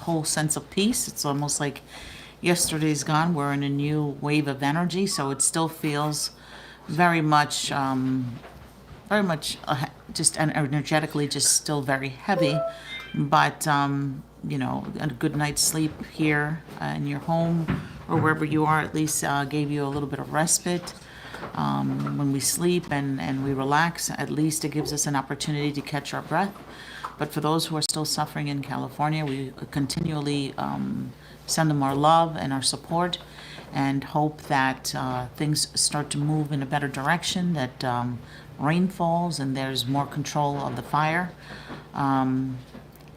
whole sense of peace. It's almost like yesterday's gone. We're in a new wave of energy, so it still feels very much, just energetically, just still very heavy. But a good night's sleep here in your home or wherever you are at least gave you a little bit of respite. When we sleep and we relax, at least it gives us an opportunity to catch our breath. But for those who are still suffering in California, we continually send them our love and our support and hope that things start to move in a better direction, that rain falls and there's more control of the fire.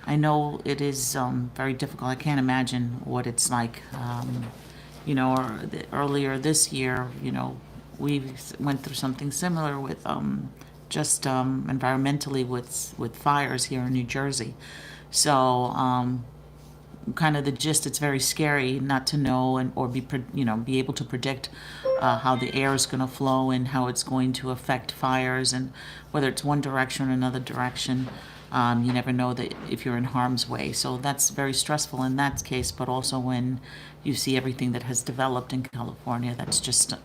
I know it is very difficult. I can't imagine what it's like. Earlier this year, we went through something similar with just environmentally with fires here in New Jersey. So kind of the gist, it's very scary not to know or be able to predict how the air is going to flow and how it's going to affect fires, and whether it's one direction or another direction. You never know that if you're in harm's way. So that's very stressful in that case, but also when you see everything that has developed in California,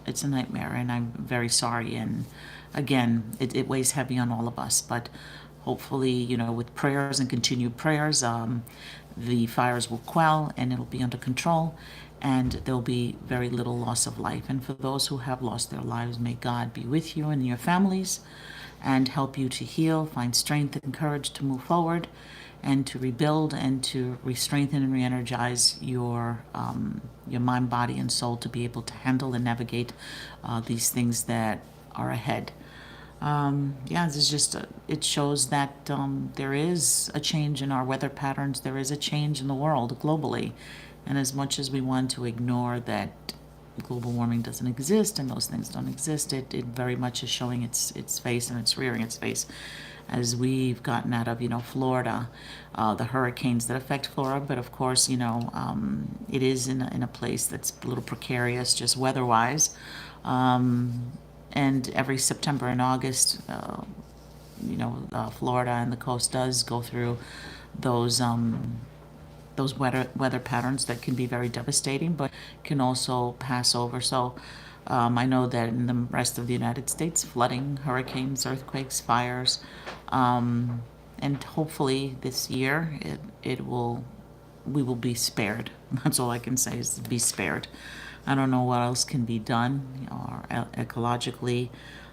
it's a nightmare, and I'm very sorry. And again, it weighs heavy on all of us, but hopefully, with prayers and continued prayers, the fires will quell and it'll be under control, and there'll be very little loss of life. And for those who have lost their lives, may God be with you and your families and help you to heal, find strength and courage to move forward and to rebuild and to re-strengthen and re-energize your mind, body, and soul to be able to handle and navigate these things that are ahead. It shows that there is a change in our weather patterns. There is a change in the world globally. And as much as we want to ignore that global warming doesn't exist and those things don't exist, it very much is showing its face, and it's rearing its face as we've gotten out of, Florida, the hurricanes that affect Florida. But of course, it is in a place that's a little precarious just weather-wise. And every September and August, Florida and the coast does go through those weather patterns that can be very devastating, but can also pass over. So I know that in the rest of the United States, flooding, hurricanes, earthquakes, fires, and hopefully this year we will be spared. That's all I can say, is be spared. I don't know what else can be done or ecologically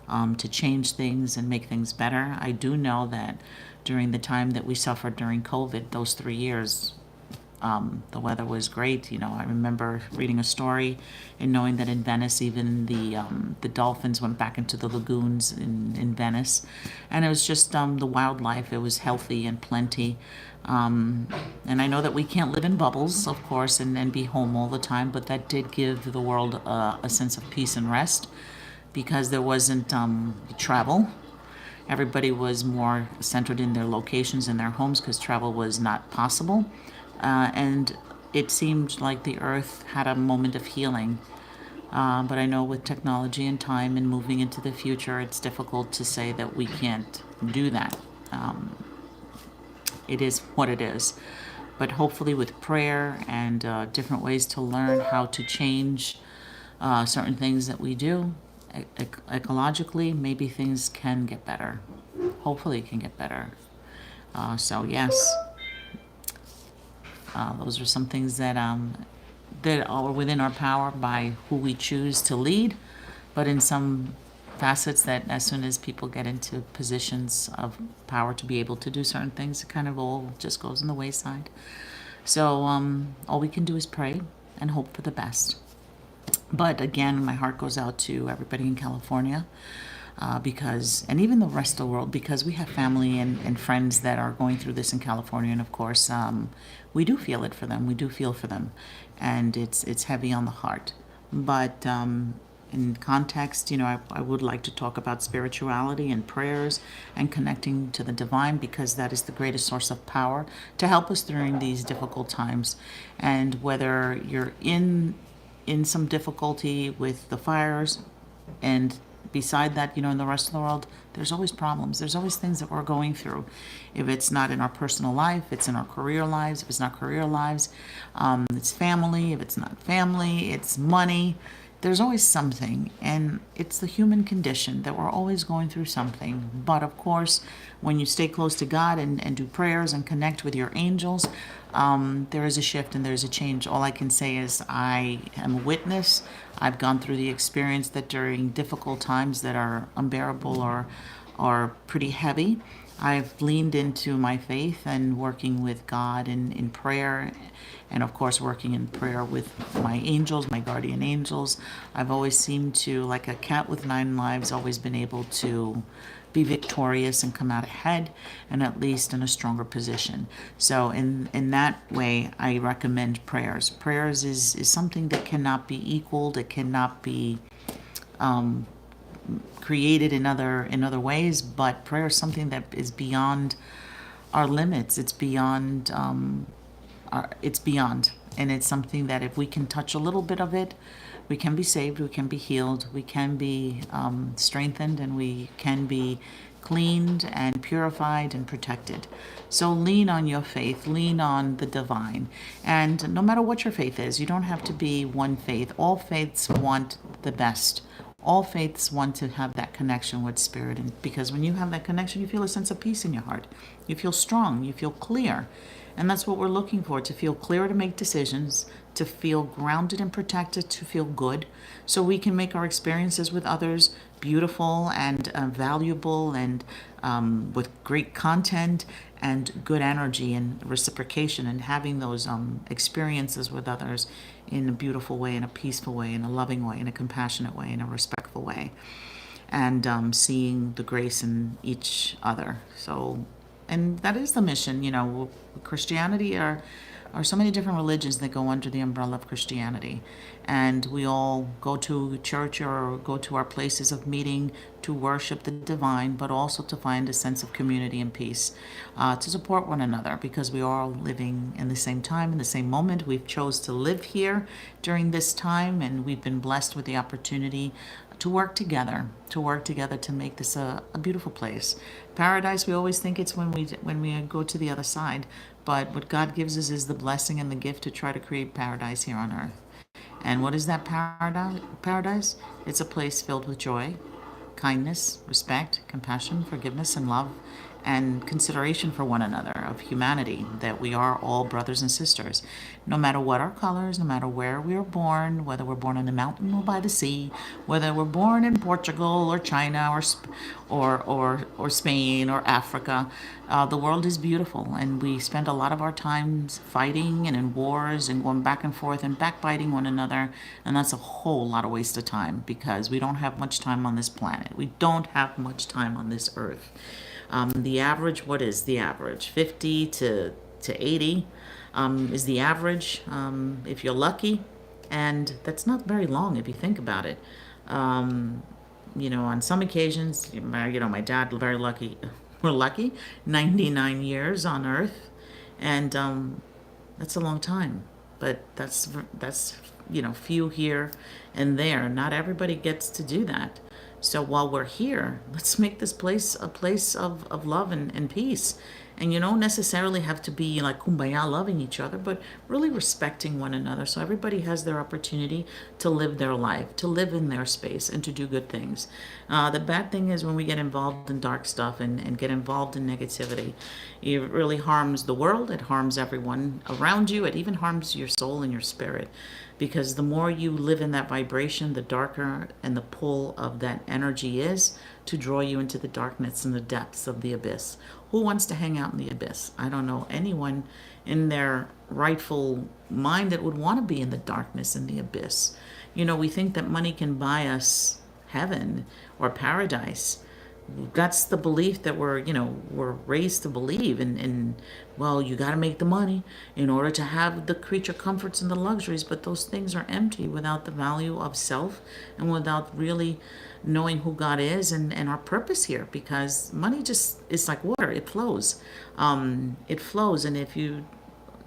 to change things and make things better. I do know that during the time that we suffered during COVID, those 3 years, the weather was great. I remember reading a story and knowing that in Venice, even the dolphins went back into the lagoons in Venice, and it was just the wildlife. It was healthy and plenty. And I know that we can't live in bubbles, of course, and be home all the time, but that did give the world a sense of peace and rest, because there wasn't travel. Everybody was more centered in their locations and their homes because travel was not possible. And it seemed like the earth had a moment of healing. But I know with technology and time and moving into the future, it's difficult to say that we can't do that. It is what it is. But hopefully with prayer and different ways to learn how to change certain things that we do ecologically, maybe things can get better. Hopefully it can get better. So yes, those are some things that are within our power by who we choose to lead, but in some facets that as soon as people get into positions of power to be able to do certain things, it kind of all just goes in the wayside. So all we can do is pray and hope for the best. But again, my heart goes out to everybody in California, and even the rest of the world, because we have family and friends that are going through this in California. And of course, we do feel it for them. We do feel for them. And it's heavy on the heart. But in context, I would like to talk about spirituality and prayers and connecting to the divine, because that is the greatest source of power to help us during these difficult times. And whether you're in some difficulty with the fires and beside that, in the rest of the world, there's always problems. There's always things that we're going through. If it's not in our personal life, it's in our career lives. If it's not career lives, it's family. If it's not family, it's money. There's always something, and it's the human condition that we're always going through something. But of course, when you stay close to God and do prayers and connect with your angels, there is a shift and there's a change. All I can say is I am a witness. I've gone through the experience that during difficult times that are unbearable or pretty heavy, I've leaned into my faith and working with God in prayer, and of course working in prayer with my angels, my guardian angels. I've always seemed to, like a cat with 9 lives, always been able to be victorious and come out ahead, and at least in a stronger position. So in that way, I recommend prayers. Prayers is something that cannot be equaled. It cannot be created in other ways, but prayer is something that is beyond our limits. It's beyond and it's something that if we can touch a little bit of it, we can be saved, we can be healed, we can be strengthened, and we can be cleaned and purified and protected. So lean on your faith, lean on the divine. And no matter what your faith is, you don't have to be one faith. All faiths want the best. All faiths want to have that connection with spirit, and because when you have that connection, you feel a sense of peace in your heart. You feel strong, you feel clear. And that's what we're looking for, to feel clear, to make decisions, to feel grounded and protected, to feel good, so we can make our experiences with others beautiful and valuable, and with great content and good energy and reciprocation, and having those experiences with others in a beautiful way, in a peaceful way, in a loving way, in a compassionate way, in a respectful way, and seeing the grace in each other. So, and that is the mission. Christianity are so many different religions that go under the umbrella of Christianity, and we all go to church or go to our places of meeting to worship the divine, but also to find a sense of community and peace, to support one another, because we are all living in the same time, in the same moment. We've chose to live here during this time, and we've been blessed with the opportunity to work together, to make this a beautiful place. Paradise, we always think it's when we go to the other side, but what God gives us is the blessing and the gift to try to create paradise here on earth. And what is that paradise? It's a place filled with joy, kindness, respect, compassion, forgiveness, and love, and consideration for one another, of humanity, that we are all brothers and sisters, no matter what our colors, no matter where we are born, whether we're born on the mountain or by the sea, whether we're born in Portugal or China or Spain or Africa. The world is beautiful, and we spend a lot of our time fighting and in wars and going back and forth and backbiting one another, and that's a whole lot of waste of time, because we don't have much time on this planet. We don't have much time on this earth. The average, what is the average? 50 to 80 is the average, if you're lucky. And that's not very long if you think about it. On some occasions, my dad, very lucky, we're lucky, 99 years on earth. And that's a long time. But that's few here and there. Not everybody gets to do that. So while we're here, let's make this place a place of love and peace. And you don't necessarily have to be like kumbaya loving each other, but really respecting one another, so everybody has their opportunity to live their life, to live in their space, and to do good things. The bad thing is when we get involved in dark stuff and get involved in negativity. It really harms the world. It harms everyone around you. It even harms your soul and your spirit. Because the more you live in that vibration, the darker and the pull of that energy is to draw you into the darkness and the depths of the abyss. Who wants to hang out in the abyss? I don't know anyone in their rightful mind that would want to be in the darkness and the abyss. We think that money can buy us heaven or paradise. That's the belief that we're raised to believe. And well, you got to make the money in order to have the creature comforts and the luxuries, but those things are empty without the value of self, and without really knowing who God is and our purpose here, because money just is like water. It flows. And if you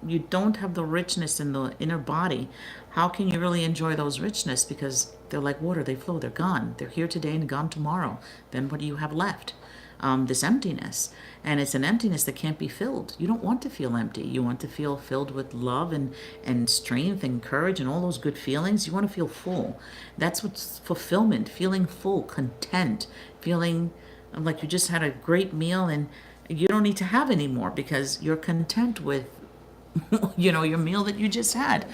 you don't have the richness in the inner body, how can you really enjoy those richness? Because they're like water, they flow, they're gone. They're here today and gone tomorrow. Then what do you have left? This emptiness. And it's an emptiness that can't be filled. You don't want to feel empty. You want to feel filled with love and strength and courage and all those good feelings. You want to feel full. That's what's fulfillment, feeling full, content, feeling like you just had a great meal and you don't need to have any more because you're content with your meal that you just had.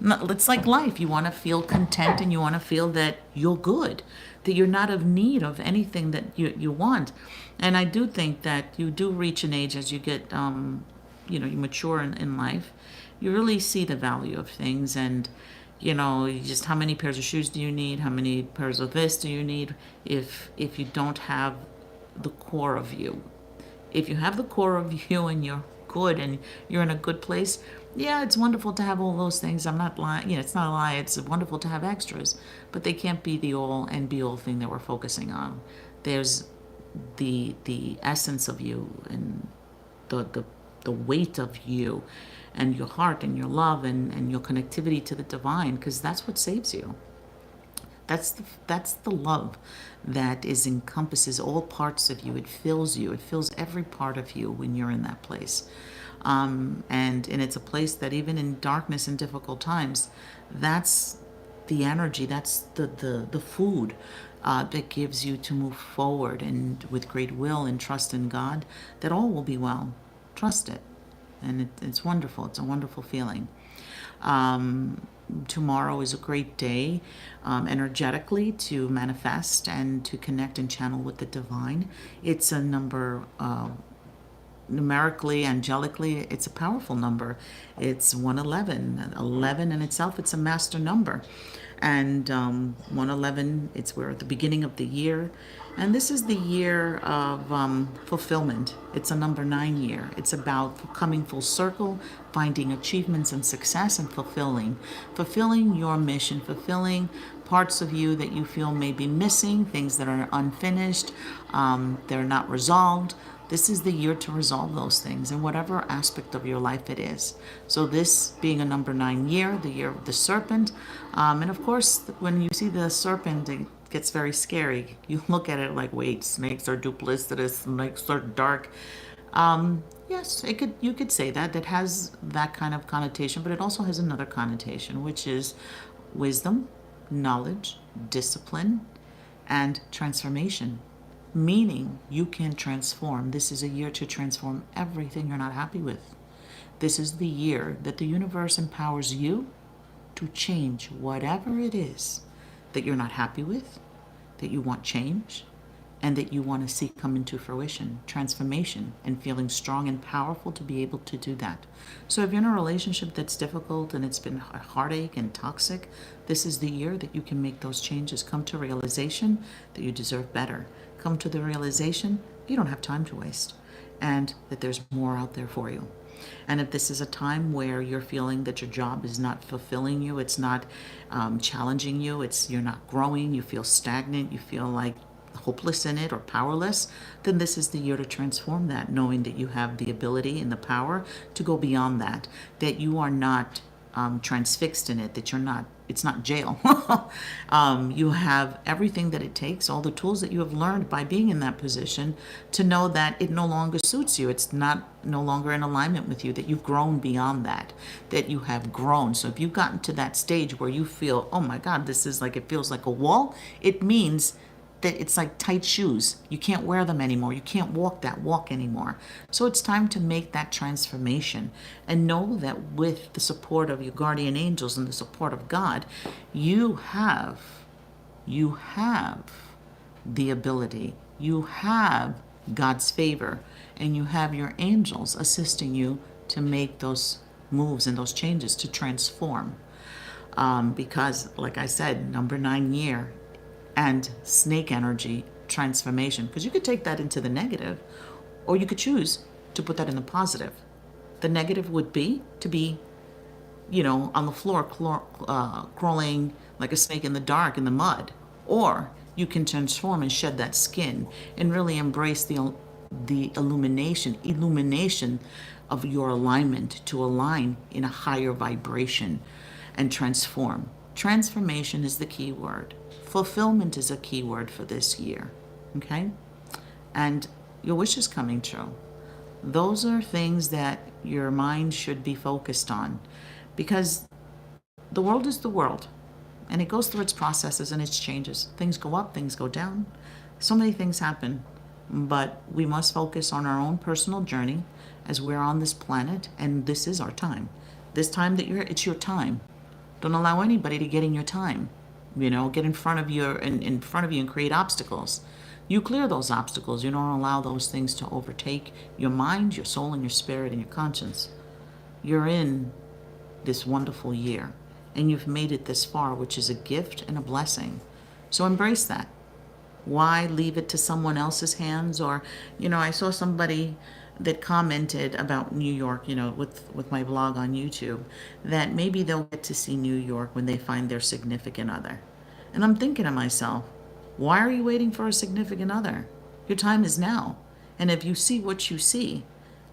It's like life. You want to feel content and you want to feel that you're good, that you're not of need of anything that you want. And I do think that you do reach an age as you get, you mature in life, you really see the value of things. And, just how many pairs of shoes do you need? How many pairs of this do you need if you don't have the core of you? If you have the core of you and you're good and you're in a good place, yeah, it's wonderful to have all those things. I'm not lying. It's not a lie. It's wonderful to have extras, but they can't be the all and be all thing that we're focusing on. There's the essence of you and the weight of you and your heart and your love and your connectivity to the divine, because that's what saves you. That's the love that encompasses all parts of you. It fills you. It fills every part of you when you're in that place. And it's a place that even in darkness and difficult times, that's the energy, that's the food that gives you to move forward and with great will and trust in God that all will be well. Trust it. And it's wonderful. It's a wonderful feeling. Tomorrow is a great day energetically to manifest and to connect and channel with the divine. It's a number, numerically, angelically, it's a powerful number. It's 111. 11 in itself, it's a master number. And 111, we're at the beginning of the year. And this is the year of fulfillment. It's a number 9 year. It's about coming full circle, finding achievements and success, and fulfilling your mission, fulfilling parts of you that you feel may be missing, things that are unfinished, they're not resolved. This is the year to resolve those things in whatever aspect of your life it is. So this being a number 9 year, the year of the serpent, and of course, when you see the serpent, it gets very scary. You look at it like, wait, snakes are duplicitous, snakes are dark. Yes, you could say that. It has that kind of connotation, but it also has another connotation, which is wisdom, knowledge, discipline, and transformation. Meaning you can transform. This is a year to transform everything you're not happy with. This is the year that the universe empowers you to change whatever it is that you're not happy with, that you want change, and that you want to see come into fruition, transformation, and feeling strong and powerful to be able to do that. So if you're in a relationship that's difficult and it's been a heartache and toxic, this is the year that you can make those changes. Come to realization that you deserve better. Come to the realization you don't have time to waste and that there's more out there for you. And if this is a time where you're feeling that your job is not fulfilling you, it's not challenging you, you're not growing, you feel stagnant, you feel like hopeless in it or powerless, then this is the year to transform that, knowing that you have the ability and the power to go beyond that, that you are not transfixed in it, that it's not jail. You have everything that it takes, all the tools that you have learned by being in that position to know that it no longer suits you. It's no longer in alignment with you, that you've grown beyond that you have grown. So if you've gotten to that stage where you feel, oh my God, it feels like a wall, it means that it's like tight shoes. You can't wear them anymore. You can't walk that walk anymore. So it's time to make that transformation and know that with the support of your guardian angels and the support of God, you have the ability, you have God's favor, and you have your angels assisting you to make those moves and those changes to transform. Because like I said, number 9 year, and snake energy transformation, because you could take that into the negative or you could choose to put that in the positive. The negative would be to be on the floor crawling like a snake in the dark in the mud, or you can transform and shed that skin and really embrace the the illumination of your alignment to align in a higher vibration and transform. Transformation is the key word. Fulfillment is a key word for this year. Okay? And your wish is coming true. Those are things that your mind should be focused on, because the world is the world, and it goes through its processes and its changes. Things go up, things go down. So many things happen, but we must focus on our own personal journey as we're on this planet, and this is our time. This time that it's your time. Don't allow anybody to get in your time. Get in front of you and create obstacles. You clear those obstacles. You don't allow those things to overtake your mind, your soul, and your spirit, and your conscience. You're in this wonderful year, and you've made it this far, which is a gift and a blessing. So embrace that. Why leave it to someone else's hands? Or, I saw somebody that commented about New York, with my blog on YouTube, that maybe they'll get to see New York when they find their significant other. And I'm thinking to myself, why are you waiting for a significant other? Your time is now. And if you see what you see,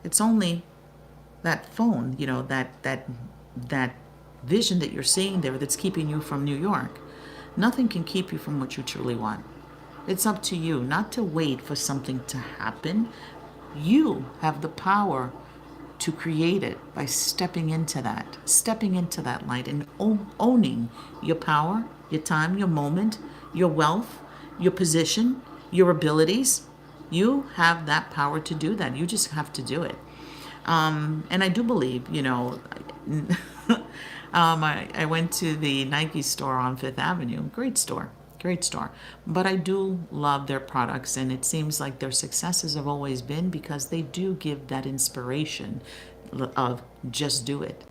it's only that phone, that vision that you're seeing there that's keeping you from New York. Nothing can keep you from what you truly want. It's up to you not to wait for something to happen. You have the power to create it by stepping into that light and owning your power, your time, your moment, your wealth, your position, your abilities. You have that power to do that. You just have to do it. And I do believe, I went to the Nike store on Fifth Avenue. Great store. But I do love their products, and it seems like their successes have always been because they do give that inspiration of just do it.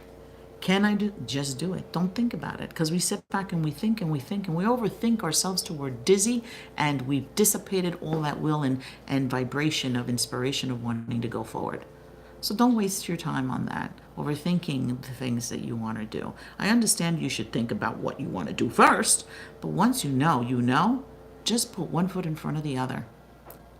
Can I do? Just do it. Don't think about it, because we sit back and we think and we overthink ourselves till we're dizzy, and we've dissipated all that will and vibration of inspiration of wanting to go forward. So don't waste your time on that, overthinking the things that you want to do. I understand you should think about what you want to do first, but once you know, just put one foot in front of the other.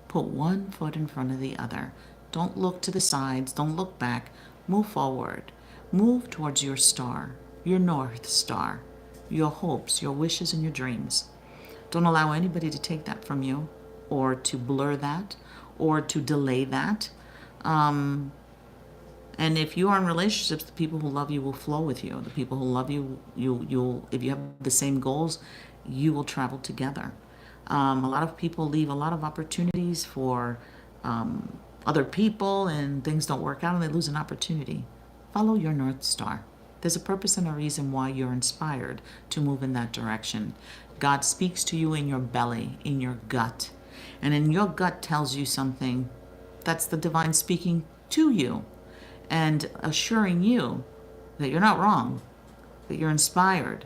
Put one foot in front of the other. Don't look to the sides. Don't look back. Move forward. Move towards your star, your North Star, your hopes, your wishes, and your dreams. Don't allow anybody to take that from you, or to blur that, or to delay that. And if you are in relationships, the people who love you will flow with you. The people who love you, you'll if you have the same goals, you will travel together. A lot of people leave a lot of opportunities for other people, and things don't work out, and they lose an opportunity. Follow your North Star. There's a purpose and a reason why you're inspired to move in that direction. God speaks to you in your belly, in your gut. And in your gut tells you something. That's the divine speaking to you and assuring you that you're not wrong, that you're inspired.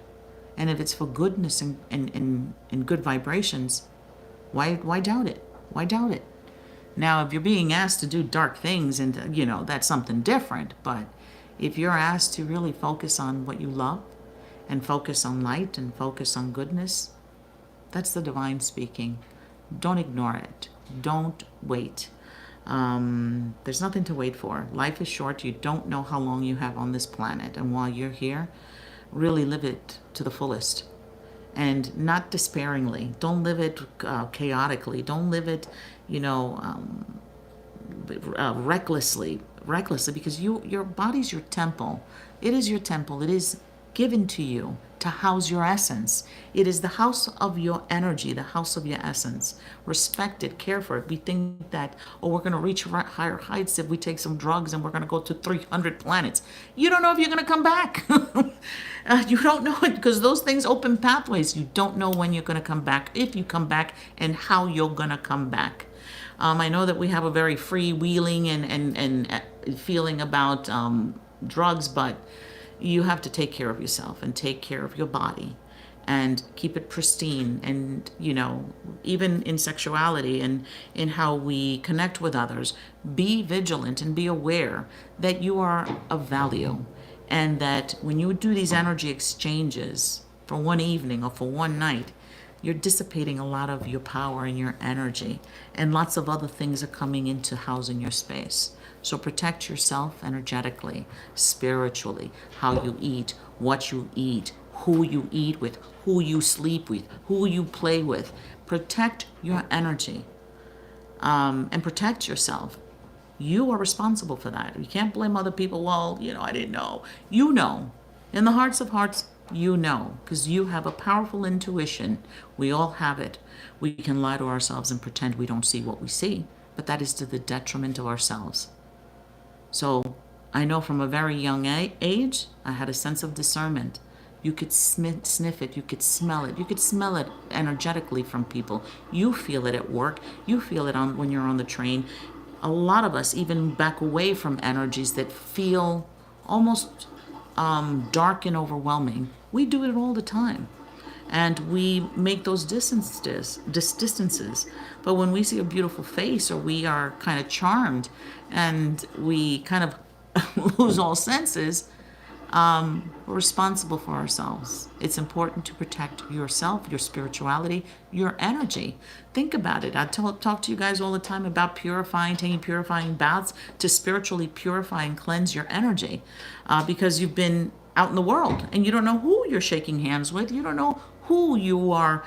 And if it's for goodness and good vibrations, why doubt it? Why doubt it? Now, if you're being asked to do dark things, and that's something different. But if you're asked to really focus on what you love, and focus on light, and focus on goodness, that's the divine speaking. Don't ignore it. Don't wait. There's nothing to wait for. Life is short. You don't know how long you have on this planet. And while you're here, really live it to the fullest. And not despairingly. Don't live it chaotically. Don't live it, recklessly, because your body's your temple. It is your temple. It is given to you to house your essence. It is the house of your energy, the house of your essence. Respect it, care for it. We think that, we're going to reach higher heights if we take some drugs and we're going to go to 300 planets. You don't know if you're going to come back. You don't know it, because those things open pathways. You don't know when you're going to come back, if you come back, and how you're going to come back. I know that we have a very freewheeling and feeling about drugs, but you have to take care of yourself and take care of your body and keep it pristine. And, even in sexuality and in how we connect with others, be vigilant and be aware that you are of value, and that when you do these energy exchanges for one evening or for one night, you're dissipating a lot of your power and your energy, and lots of other things are coming into housing your space. So protect yourself energetically, spiritually, how you eat, what you eat, who you eat with, who you sleep with, who you play with. Protect your energy, and protect yourself. You are responsible for that. You can't blame other people. Well, I didn't know. You know. In the hearts of hearts, you know, because you have a powerful intuition. We all have it. We can lie to ourselves and pretend we don't see what we see, but that is to the detriment of ourselves. So I know from a very young age, I had a sense of discernment. You could sniff it, you could smell it, you could smell it energetically from people. You feel it at work, you feel it when you're on the train. A lot of us even back away from energies that feel almost dark and overwhelming. We do it all the time. And we make those distances. But when we see a beautiful face, or we are kind of charmed and we kind of lose all senses, we're responsible for ourselves. It's important to protect yourself, your spirituality, your energy. Think about it. I talk to you guys all the time about taking purifying baths to spiritually purify and cleanse your energy, because you've been out in the world and you don't know who you're shaking hands with. You don't know who you are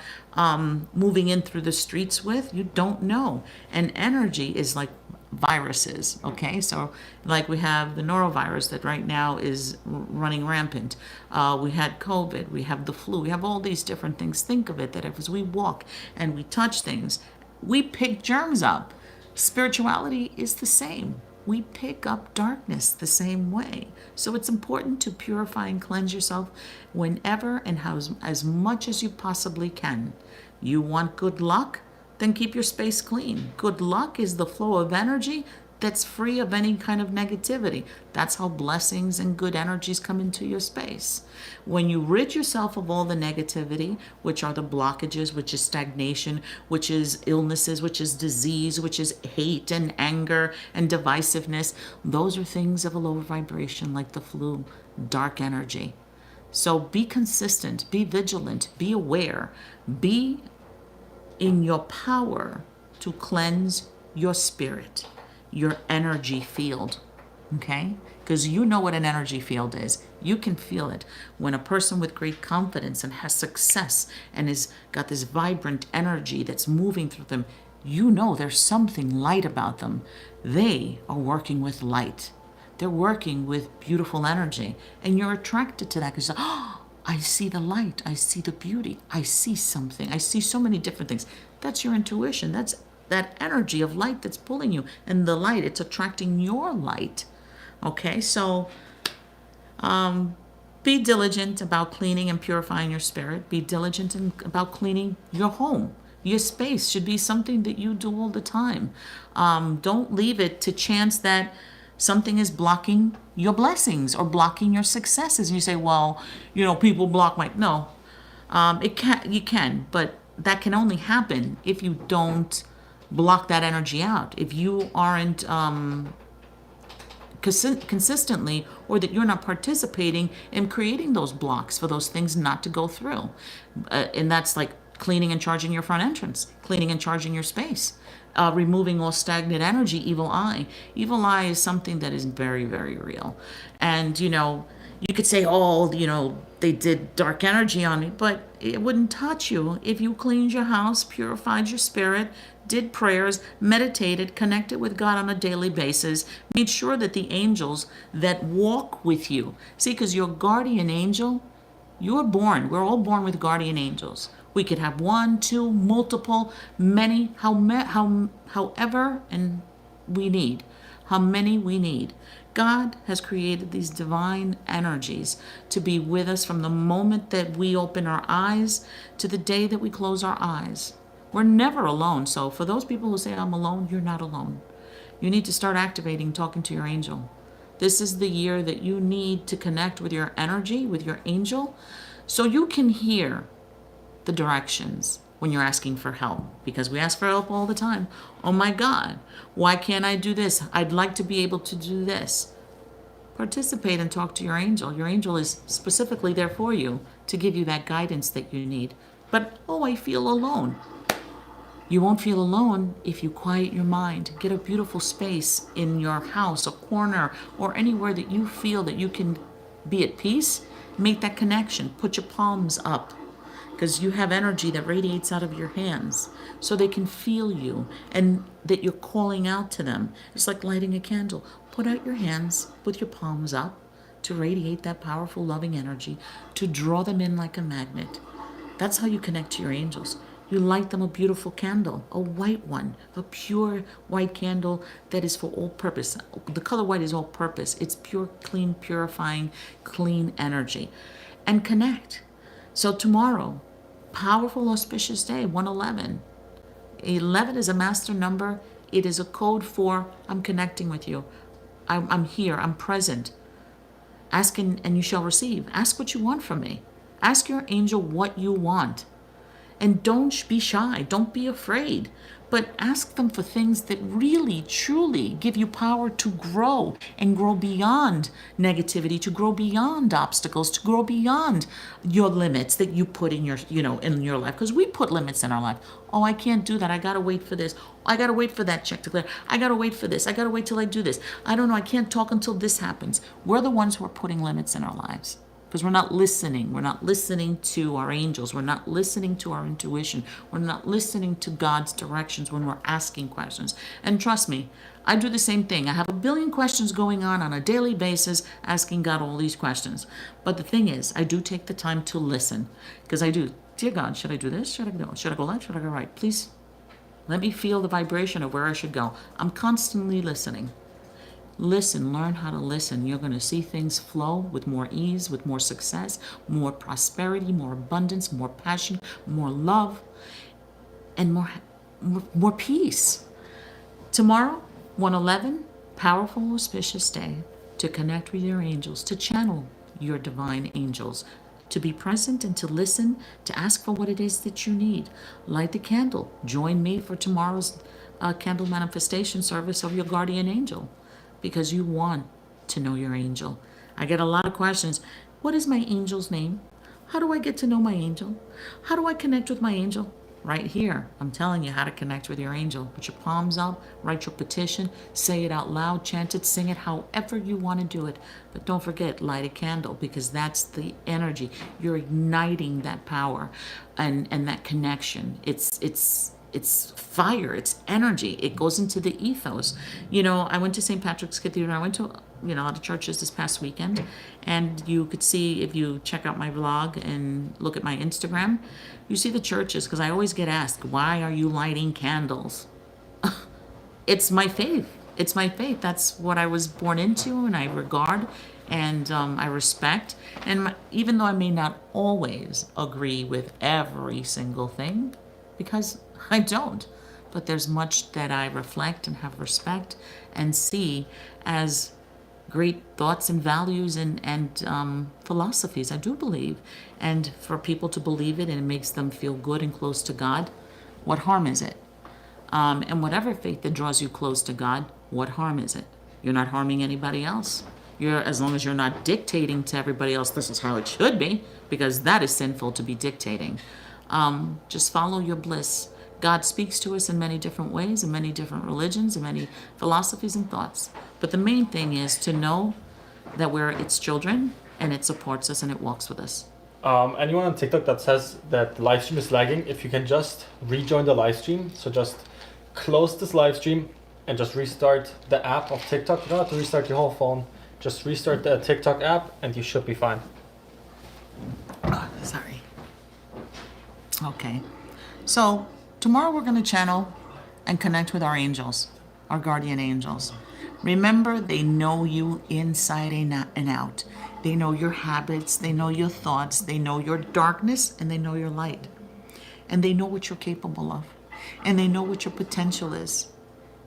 moving in through the streets with. You don't know. And energy is like viruses, okay? So like we have the norovirus that right now is running rampant. We had COVID, we have the flu, we have all these different things. Think of it that as we walk and we touch things, we pick germs up. Spirituality is the same. We pick up darkness the same way. So it's important to purify and cleanse yourself whenever and as much as you possibly can. You want good luck? Then keep your space clean. Good luck is the flow of energy that's free of any kind of negativity. That's how blessings and good energies come into your space. When you rid yourself of all the negativity, which are the blockages, which is stagnation, which is illnesses, which is disease, which is hate and anger and divisiveness, those are things of a lower vibration like the flu, dark energy. So be consistent, be vigilant, be aware, be in your power to cleanse your spirit, your energy field, okay? Because you know what an energy field is. You can feel it. When a person with great confidence and has success and has got this vibrant energy that's moving through them, you know there's something light about them. They are working with light. They're working with beautiful energy. And you're attracted to that because, I see the light. I see the beauty. I see something. I see so many different things. That's your intuition. That's that energy of light that's pulling you. And the light, it's attracting your light. Okay, so be diligent about cleaning and purifying your spirit. Be diligent about cleaning your home. Your space should be something that you do all the time. Don't leave it to chance that something is blocking your blessings or blocking your successes. And you say, well, people block my... No, you can, but that can only happen if you don't block that energy out. If you aren't consistently, or that you're not participating in creating those blocks for those things not to go through. And that's like cleaning and charging your front entrance, cleaning and charging your space. Removing all stagnant energy, evil eye. Evil eye is something that is very, very real. And, you could say, they did dark energy on me, but it wouldn't touch you if you cleaned your house, purified your spirit, did prayers, meditated, connected with God on a daily basis, made sure that the angels that walk with you, see, because your guardian angel, we're all born with guardian angels. We could have one, two, multiple, many, however, and we need, how many we need. God has created these divine energies to be with us from the moment that we open our eyes to the day that we close our eyes. We're never alone. So for those people who say, I'm alone, you're not alone. You need to start activating, talking to your angel. This is the year that you need to connect with your energy, with your angel, so you can hear the directions when you're asking for help, because we ask for help all the time. Oh my God, why can't I do this? I'd like to be able to do this. Participate and talk to your angel. Your angel is specifically there for you to give you that guidance that you need. But, oh, I feel alone. You won't feel alone if you quiet your mind. Get a beautiful space in your house, a corner, or anywhere that you feel that you can be at peace. Make that connection. Put your palms up because you have energy that radiates out of your hands so they can feel you and that you're calling out to them. It's like lighting a candle. Put out your hands with your palms up to radiate that powerful, loving energy, to draw them in like a magnet. That's how you connect to your angels. You light them a beautiful candle, a white one, a pure white candle that is for all purpose. The color white is all purpose. It's pure, clean, purifying, clean energy. And connect. So tomorrow, powerful, auspicious day, 111. 11 is a master number. It is a code for I'm connecting with you. I'm here. I'm present. Ask and you shall receive. Ask what you want from me. Ask your angel what you want. And don't be shy. Don't be afraid. But ask them for things that really, truly give you power to grow and grow beyond negativity, to grow beyond obstacles, to grow beyond your limits that you put in your, in your life. Because we put limits in our life. Oh, I can't do that. I got to wait for this. I got to wait for that check to clear. I got to wait for this. I got to wait till I do this. I don't know. I can't talk until this happens. We're the ones who are putting limits in our lives. Because we're not listening. We're not listening to our angels. We're not listening to our intuition. We're not listening to God's directions when we're asking questions. And trust me, I do the same thing. I have a billion questions going on a daily basis, asking God all these questions. But the thing is, I do take the time to listen. Because I do, dear God, should I do this? Should I go left? Should I go right? Please let me feel the vibration of where I should go. I'm constantly listening. Listen, learn how to listen. You're going to see things flow with more ease, with more success, more prosperity, more abundance, more passion, more love, and more peace. Tomorrow, 111, powerful, auspicious day to connect with your angels, to channel your divine angels, to be present and to listen, to ask for what it is that you need. Light the candle. Join me for tomorrow's candle manifestation service of your guardian angel. Because you want to know your angel. I get a lot of questions. What is my angel's name? How do I get to know my angel? How do I connect with my angel? Right here, I'm telling you how to connect with your angel. Put your palms up, write your petition, say it out loud, chant it, sing it, however you want to do it. But don't forget, light a candle because that's the energy. You're igniting that power and that connection. It's fire, it's energy. It goes into the ethos. I went to St. Patrick's Cathedral. I went to a lot of churches this past weekend, and you could see, if you check out my vlog and look at my Instagram, you see the churches, because I always get asked, why are you lighting candles? It's my faith. It's my faith. That's what I was born into, and I regard, and I respect. And even though I may not always agree with every single thing, because I don't, but there's much that I reflect and have respect and see as great thoughts and values and philosophies. I do believe. And for people to believe it and it makes them feel good and close to God, what harm is it? And whatever faith that draws you close to God, what harm is it? You're not harming anybody else. As long as you're not dictating to everybody else, this is how it should be, because that is sinful to be dictating. Just follow your bliss. God speaks to us in many different ways, in many different religions, in many philosophies and thoughts. But the main thing is to know that we're its children, and it supports us and it walks with us. Anyone on TikTok that says that the live stream is lagging, if you can just rejoin the live stream, so just close this live stream and just restart the app of TikTok. You don't have to restart your whole phone. Just restart the TikTok app and you should be fine. Sorry. Okay. So tomorrow we're going to channel and connect with our angels, our guardian angels. Remember, they know you inside and out. They know your habits, they know your thoughts, they know your darkness, and they know your light. And they know what you're capable of. And they know what your potential is.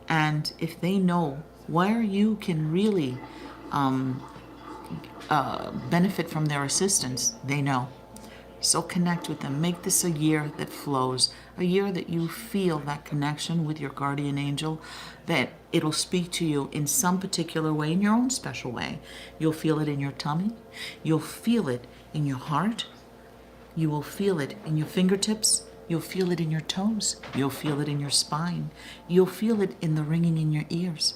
And if they know where you can really benefit from their assistance, they know. So connect with them. Make this a year that flows, a year that you feel that connection with your guardian angel, that it'll speak to you in some particular way, in your own special way. You'll feel it in your tummy. You'll feel it in your heart. You will feel it in your fingertips. You'll feel it in your toes. You'll feel it in your spine. You'll feel it in the ringing in your ears.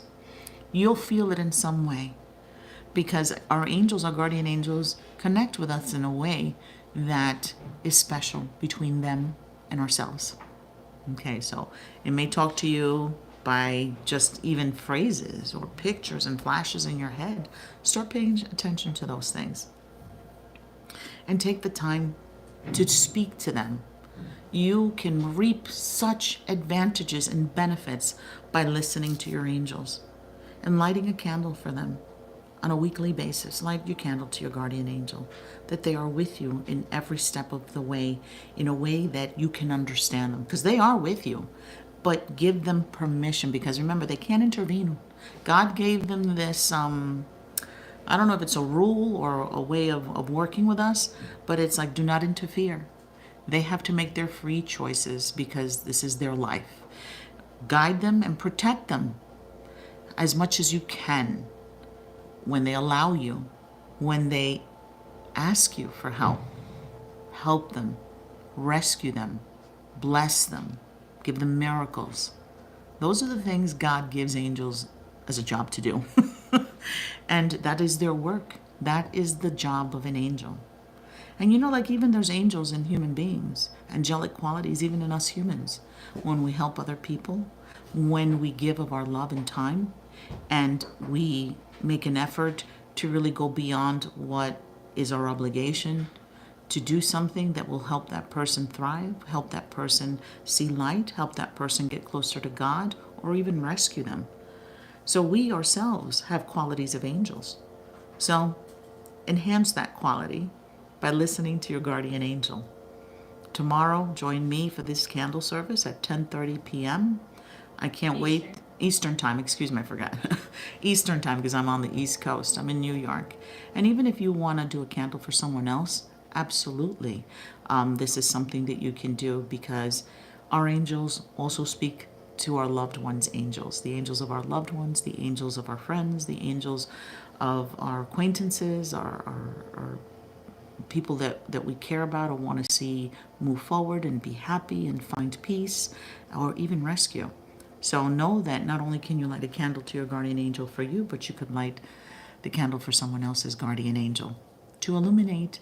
You'll feel it in some way because our angels, our guardian angels, connect with us in a way that is special between them and ourselves. Okay, so it may talk to you by just even phrases or pictures and flashes in your head. Start paying attention to those things and take the time to speak to them. You can reap such advantages and benefits by listening to your angels and lighting a candle for them on a weekly basis. Light your candle to your guardian angel, that they are with you in every step of the way in a way that you can understand them, because they are with you. But give them permission, because remember, they can't intervene. God gave them this I don't know if it's a rule or a way of working with us, but it's like, do not interfere. They have to make their free choices because this is their life. Guide them and protect them as much as you can when they allow you, when they ask you for help. Help them, rescue them, bless them, give them miracles. Those are the things God gives angels as a job to do. And that is their work. That is the job of an angel. And you know, like even there's angels in human beings, angelic qualities, even in us humans. When we help other people, when we give of our love and time, and we make an effort to really go beyond what is our obligation, to do something that will help that person thrive, help that person see light, help that person get closer to God, or even rescue them. So we ourselves have qualities of angels. So enhance that quality by listening to your guardian angel. Tomorrow, join me for this candle service at 10:30 p.m. I can't wait. Eastern time, excuse me, I forgot. Eastern time, because I'm on the East Coast. I'm in New York. And even if you want to do a candle for someone else, absolutely. This is something that you can do because our angels also speak to our loved ones' angels, the angels of our loved ones, the angels of our friends, the angels of our acquaintances, our people that we care about or want to see move forward and be happy and find peace or even rescue. So know that not only can you light a candle to your guardian angel for you, but you could light the candle for someone else's guardian angel to illuminate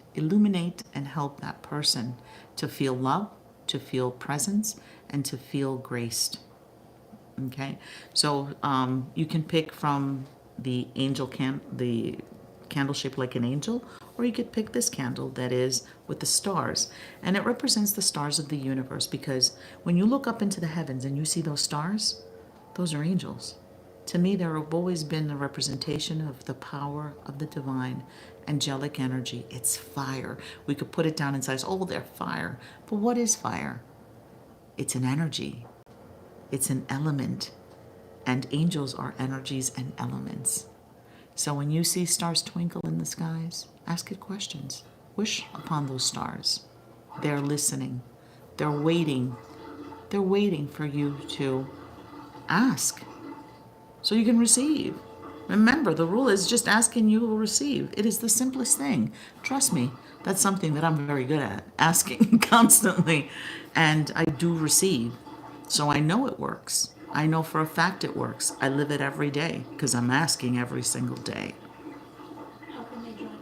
and help that person to feel love, to feel presence, and to feel graced. Okay, so you can pick from the the candle shaped like an angel, or you could pick this candle that is with the stars, and it represents the stars of the universe. Because when you look up into the heavens and you see those stars, those are angels. To me, there have always been a representation of the power of the divine angelic energy. It's fire. We could put it down and say, oh, they're fire. But what is fire? It's an energy. It's an element, and angels are energies and elements. So when you see stars twinkle in the skies, ask it questions. Wish upon those stars. They're listening. They're waiting. They're waiting for you to ask so you can receive. Remember, the rule is just ask and you will receive. It is the simplest thing. Trust me, that's something that I'm very good at, asking constantly, and I do receive. So I know it works. I know for a fact it works. I live it every day because I'm asking every single day. How can they join?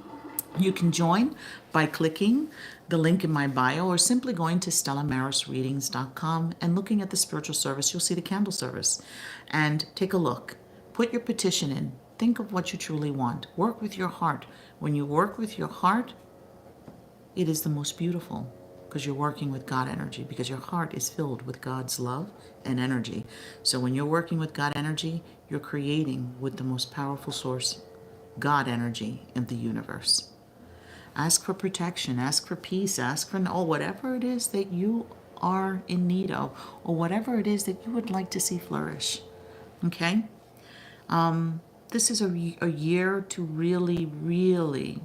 You can join by clicking the link in my bio or simply going to stellamarisreadings.com and looking at the spiritual service. You'll see the candle service and take a look. Put your petition in. Think of what you truly want. Work with your heart. When you work with your heart, it is the most beautiful because you're working with God energy, because your heart is filled with God's love and energy. So when you're working with God energy, you're creating with the most powerful source, God energy in the universe. Ask for protection, ask for peace, ask for whatever it is that you are in need of, or whatever it is that you would like to see flourish. Okay? This is a year to really, really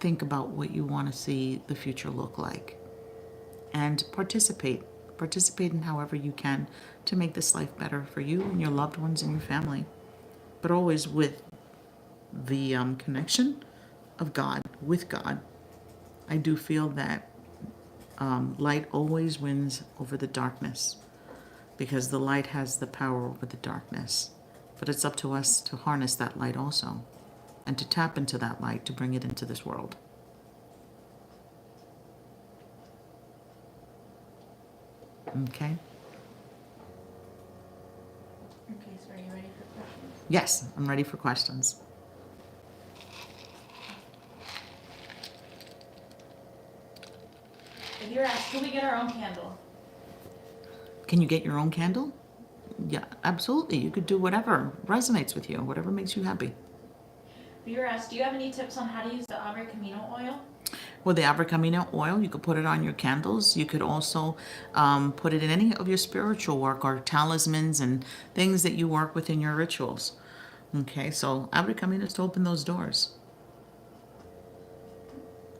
think about what you want to see the future look like. And participate in however you can to make this life better for you and your loved ones and your family, but always with the connection of God, with God. I do feel that Light always wins over the darkness because the light has the power over the darkness. But it's up to us to harness that light also and to tap into that light to bring it into this world. Okay? Okay, so are you ready for questions? Yes, I'm ready for questions. If you're asked, can we get our own candle? Can you get your own candle? Yeah, absolutely. You could do whatever resonates with you, whatever makes you happy. If you're asked, do you have any tips on how to use the Abre Camino oil? With the Abre Camino oil, you could put it on your candles. You could also put it in any of your spiritual work or talismans and things that you work with in your rituals. Okay, so Abre Camino is to open those doors.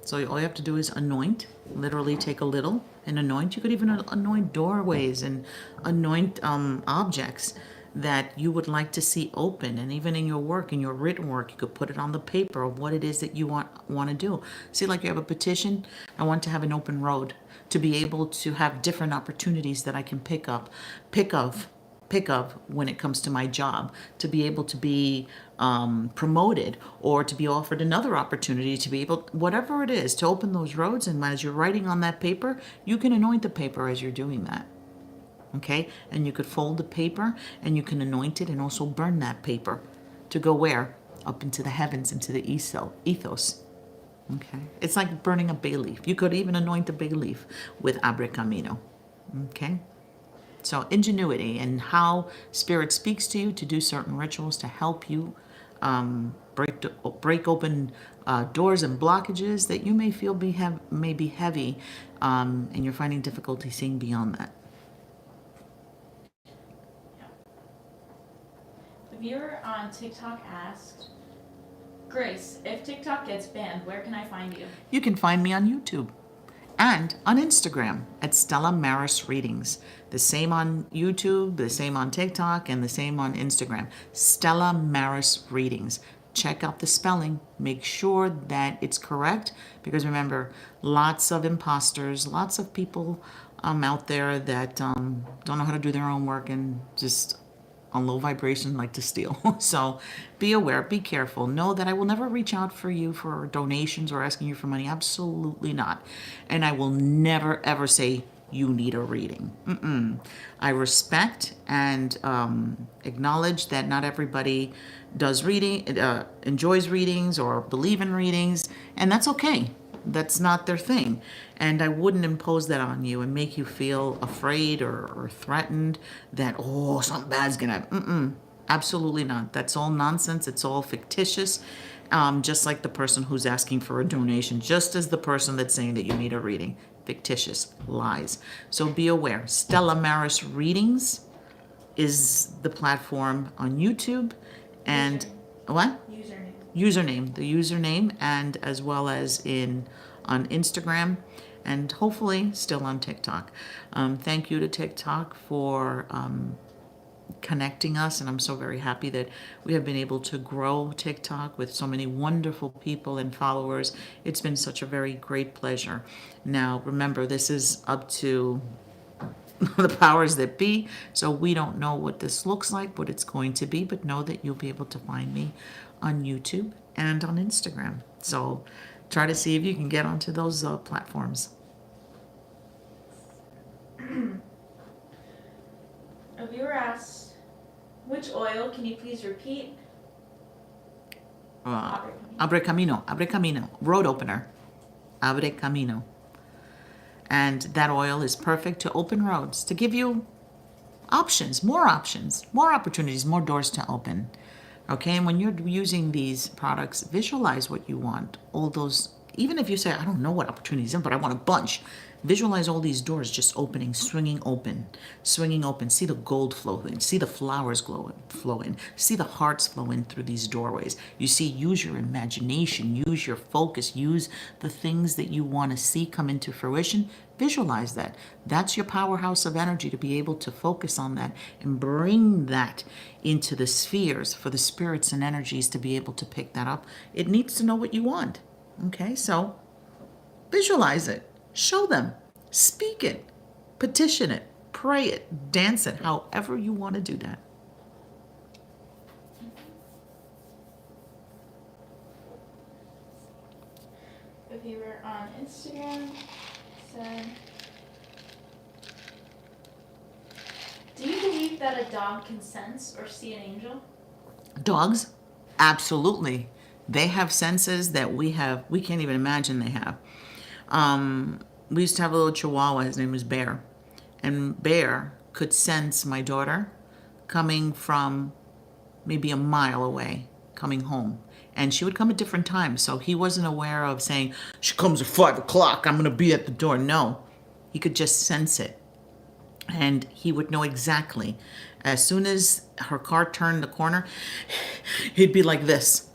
So all you have to do is anoint, literally take a little and anoint. You could even anoint doorways and anoint objects that you would like to see open. And even in your work, in your written work, you could put it on the paper of what it is that you want to do. See, like you have a petition, I want to have an open road to be able to have different opportunities that I can pick of when it comes to my job, to be able to be promoted or to be offered another opportunity to be able, whatever it is, to open those roads. And as you're writing on that paper, you can anoint the paper as you're doing that. Okay? And you could fold the paper and you can anoint it and also burn that paper to go where? Up into the heavens, into the ethos. Okay? It's like burning a bay leaf. You could even anoint a bay leaf with Abre Camino. Okay? So ingenuity and how Spirit speaks to you to do certain rituals to help you break open doors and blockages that you may feel may be heavy, and you're finding difficulty seeing beyond that. The viewer on TikTok asked, Grace, if TikTok gets banned, where can I find you? You can find me on YouTube and on Instagram at Stella Maris Readings. The same on YouTube, the same on TikTok, and the same on Instagram. Stella Maris Readings. Check out the spelling. Make sure that it's correct, because remember, lots of imposters, lots of people out there that don't know how to do their own work and just on low vibration like to steal. So be aware, be careful. Know that I will never reach out for you for donations or asking you for money. Absolutely not. And I will never ever say you need a reading. I respect and acknowledge that not everybody does enjoys readings or believe in readings, and that's okay. That's not their thing. And I wouldn't impose that on you and make you feel afraid or threatened that, oh, something bad's gonna, absolutely not. That's all nonsense. It's all fictitious. Just like the person who's asking for a donation, just as the person that's saying that you need a reading. Fictitious lies. So be aware. Stella Maris Readings is the platform on YouTube. And what? Username. The username, and as well as on Instagram, and hopefully still on TikTok. Thank you to TikTok for connecting us, and I'm so very happy that we have been able to grow TikTok with so many wonderful people and followers. It's been such a very great pleasure. Now remember, this is up to the powers that be, so we don't know what this looks like, what it's going to be, but know that you'll be able to find me on YouTube and on Instagram. So try to see if you can get onto those platforms. A viewer asked, which oil, can you please repeat? Abre Camino, road opener. Abre Camino. And that oil is perfect to open roads, to give you options, more opportunities, more doors to open. Okay, and when you're using these products, visualize what you want. All those, even if you say, I don't know what opportunities are, but I want a bunch. Visualize all these doors just opening, swinging open. See the gold flow in, see the flowers flow in, see the hearts flow in through these doorways. You see, use your imagination, use your focus, use the things that you want to see come into fruition. Visualize that. That's your powerhouse of energy, to be able to focus on that and bring that into the spheres for the spirits and energies to be able to pick that up. It needs to know what you want. Okay, so visualize it. Show them. Speak it, petition it, pray it, dance it, however you want to do that. A viewer on Instagram said, do you believe that a dog can sense or see an angel? Dogs, absolutely. They have senses that we can't even imagine they have. We used to have a little chihuahua, his name was Bear. And Bear could sense my daughter coming from maybe a mile away, coming home. And she would come at different times. So he wasn't aware of saying, she comes at 5 o'clock, I'm going to be at the door. No, he could just sense it. And he would know exactly. As soon as her car turned the corner, he'd be like this,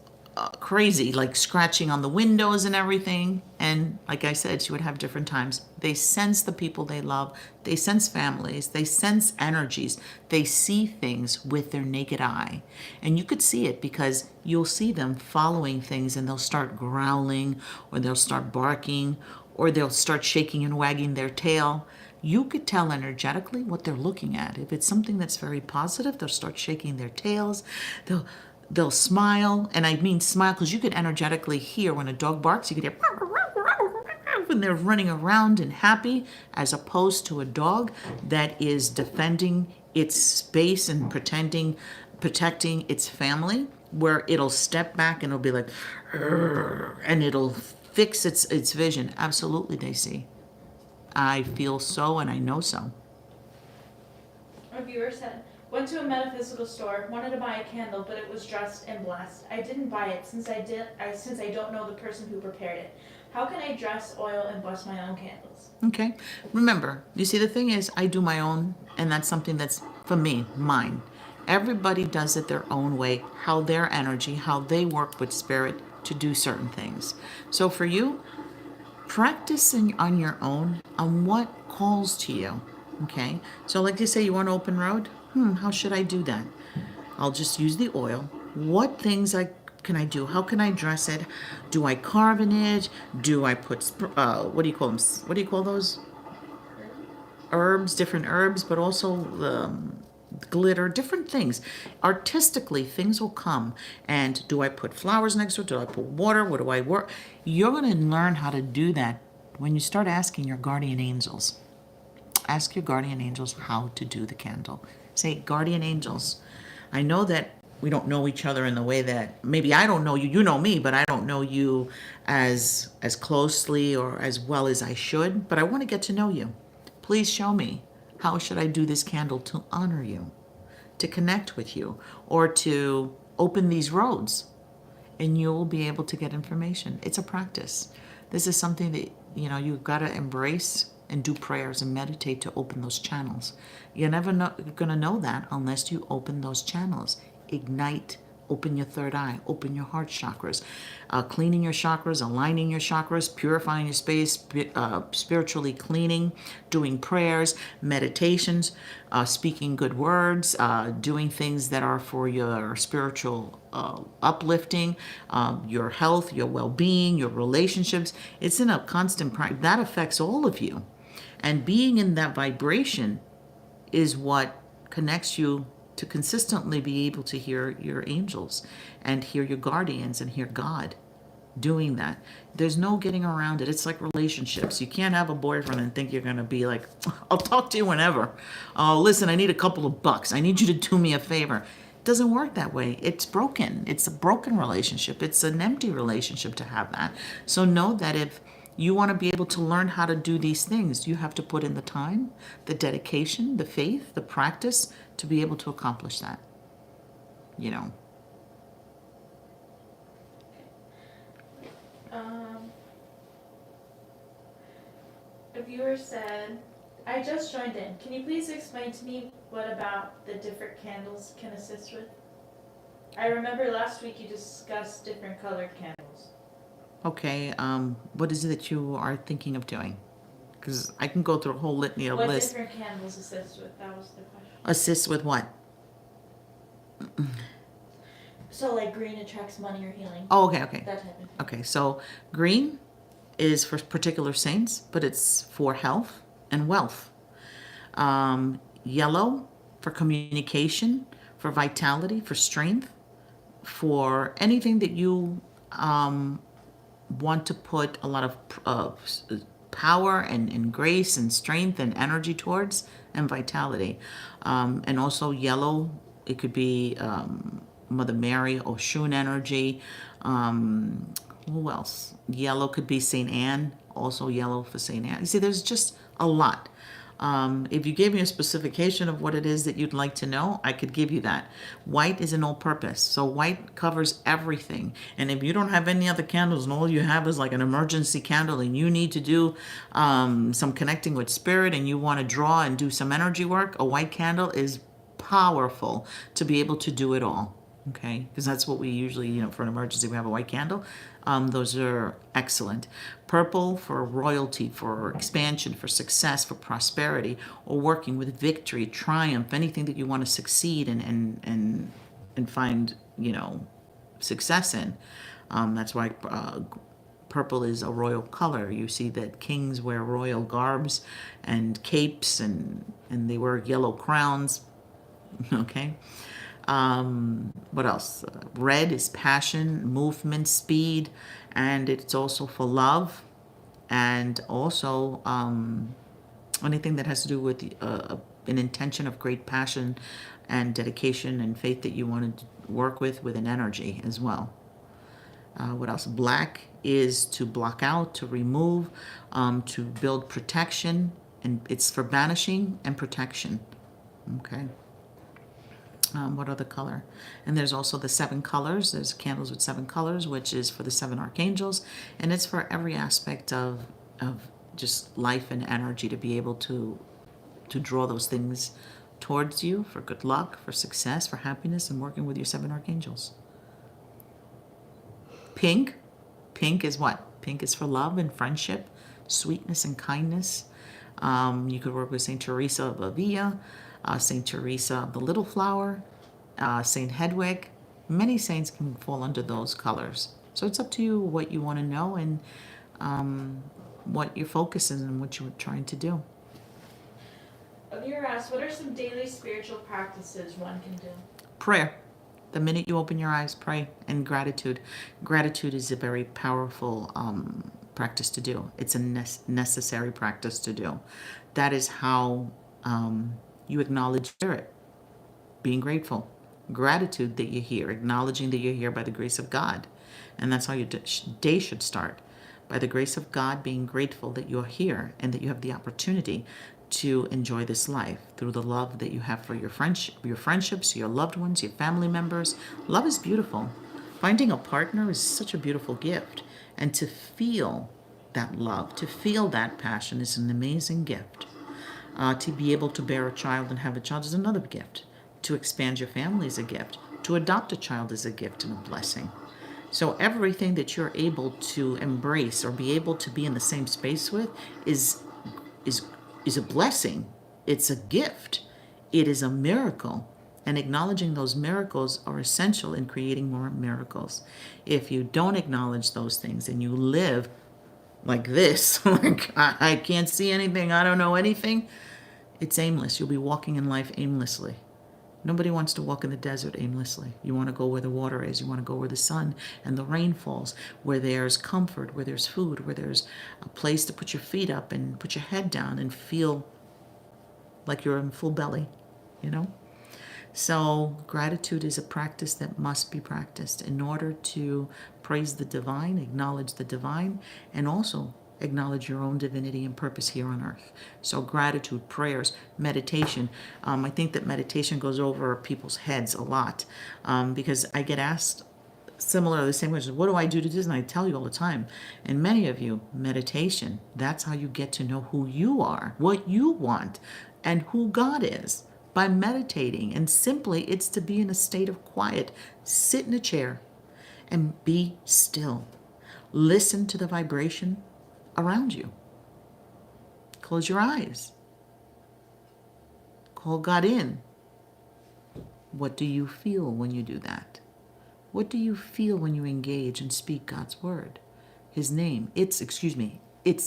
crazy, like scratching on the windows and everything. And like I said, she would have different times. They sense the people they love. They sense families. They sense energies. They see things with their naked eye. And you could see it because you'll see them following things and they'll start growling or they'll start barking or they'll start shaking and wagging their tail. You could tell energetically what they're looking at. If it's something that's very positive, they'll start shaking their tails. They'll smile, and I mean smile because you could energetically hear when a dog barks, you could hear when they're running around and happy, as opposed to a dog that is defending its space and protecting its family, where it'll step back and it'll be like, and it'll fix its vision. Absolutely, they see. I feel so, and I know so. A viewer said, went to a metaphysical store, wanted to buy a candle, but it was dressed and blessed. I didn't buy it since I don't know the person who prepared it. How can I dress, oil, and bless my own candles? Okay. Remember, you see, the thing is, I do my own, and that's something that's for me, mine. Everybody does it their own way, how their energy, how they work with spirit to do certain things. So for you, practicing on your own on what calls to you. Okay. So like you say, you want an open road? How should I do that? I'll just use the oil. What things can I do? How can I dress it? Do I carve in it? Do I put, what do you call them? What do you call those? Herbs, different herbs, but also glitter, different things. Artistically, things will come. And do I put flowers next to it? Do I put water? What do I work? You're going to learn how to do that when you start asking your guardian angels. Ask your guardian angels how to do the candle. Say, guardian angels, I know that we don't know each other in the way that maybe I don't know you, you know me, but I don't know you as closely or as well as I should, but I want to get to know you. Please show me, how should I do this candle to honor you, to connect with you, or to open these roads? And you'll be able to get information. It's a practice. This is something that, you've got to embrace and do prayers and meditate to open those channels. You're never going to know that unless you open those channels. Ignite, open your third eye, open your heart chakras, cleaning your chakras, aligning your chakras, purifying your space, spiritually cleaning, doing prayers, meditations, speaking good words, doing things that are for your spiritual uplifting, your health, your well-being, your relationships. It's in a constant practice. That affects all of you. And being in that vibration is what connects you to consistently be able to hear your angels and hear your guardians and hear God doing that. There's no getting around it. It's like relationships. You can't have a boyfriend and think you're going to be like, I'll talk to you whenever. Oh, listen, I need a couple of bucks. I need you to do me a favor. It doesn't work that way. It's broken. It's a broken relationship. It's an empty relationship to have that. So know that if you want to be able to learn how to do these things, you have to put in the time, the dedication, the faith, the practice to be able to accomplish that. A viewer said, I just joined in. Can you please explain to me what about the different candles can assist with? I remember last week you discussed different colored candles. Okay, what is it that you are thinking of doing? Because I can go through a whole litany of What lists. different candles assist with? That was the question. Assist with what? So like green attracts money or healing. Oh, okay. That type of thing. Okay, so green is for particular saints, but it's for health, and wealth. Yellow for communication, for vitality, for strength, for anything that you want to put a lot of power and grace and strength and energy towards, and vitality. And also yellow, it could be Mother Mary, Oshun energy. Who else? Yellow could be Saint Anne, also yellow for Saint Anne. You see, there's just a lot. If you gave me a specification of what it is that you'd like to know, I could give you that. White is an all-purpose, so white covers everything. And if you don't have any other candles and all you have is like an emergency candle and you need to do some connecting with spirit and you want to draw and do some energy work, a white candle is powerful to be able to do it all. Okay, because that's what we usually, for an emergency, we have a white candle. Those are excellent. Purple for royalty, for expansion, for success, for prosperity, or working with victory, triumph, anything that you want to succeed and find, success in. That's why purple is a royal color. You see that kings wear royal garbs and capes, and they wear yellow crowns. Okay. What else? Red is passion, movement, speed, and it's also for love, and also anything that has to do with an intention of great passion and dedication and faith that you want to work with an energy as well. What else? Black is to block out, to remove, to build protection, and it's for banishing and protection. Okay. What other color? And there's also the 7 colors. There's candles with 7 colors, which is for the 7 archangels, and it's for every aspect of just life and energy, to be able to draw those things towards you for good luck, for success, for happiness, and working with your 7 archangels. Pink is what? Pink is for love and friendship, sweetness and kindness. You could work with Saint Teresa of Avila, Saint Teresa of the Little Flower, Saint Hedwig. Many saints can fall under those colors. So it's up to you what you want to know and what your focus is and what you're trying to do. A viewer asks, what are some daily spiritual practices one can do? Prayer. The minute you open your eyes, pray. And gratitude. Gratitude is a very powerful practice to do. It's a necessary practice to do. That is how you acknowledge spirit. Being grateful. Gratitude that you're here. Acknowledging that you're here by the grace of God. And that's how your day should start. By the grace of God, being grateful that you're here and that you have the opportunity to enjoy this life through the love that you have for your friendships, your loved ones, your family members. Love is beautiful. Finding a partner is such a beautiful gift. And to feel that love, to feel that passion is an amazing gift. To be able to bear a child and have a child is another gift. To expand your family is a gift. To adopt a child is a gift and a blessing. So everything that you're able to embrace or be able to be in the same space with is a blessing. It's a gift. It is a miracle. And acknowledging those miracles are essential in creating more miracles. If you don't acknowledge those things and you live like this, like I can't see anything, I don't know anything, it's aimless. You'll be walking in life aimlessly. Nobody wants to walk in the desert aimlessly. You want to go where the water is. You want to go where the sun and the rain falls, where there's comfort, where there's food, where there's a place to put your feet up and put your head down and feel like you're in full belly, So gratitude is a practice that must be practiced in order to praise the divine, acknowledge the divine, and also acknowledge your own divinity and purpose here on earth. So gratitude, prayers, meditation. I think that meditation goes over people's heads a lot because I get asked similar, the same question, what do I do to this? And I tell you all the time. And many of you, meditation, that's how you get to know who you are, what you want, and who God is. By meditating, and simply it's to be in a state of quiet. Sit in a chair and be still. Listen to the vibration around you. Close your eyes. Call God in. What do you feel when you do that? What do you feel when you engage and speak God's word? His name. Its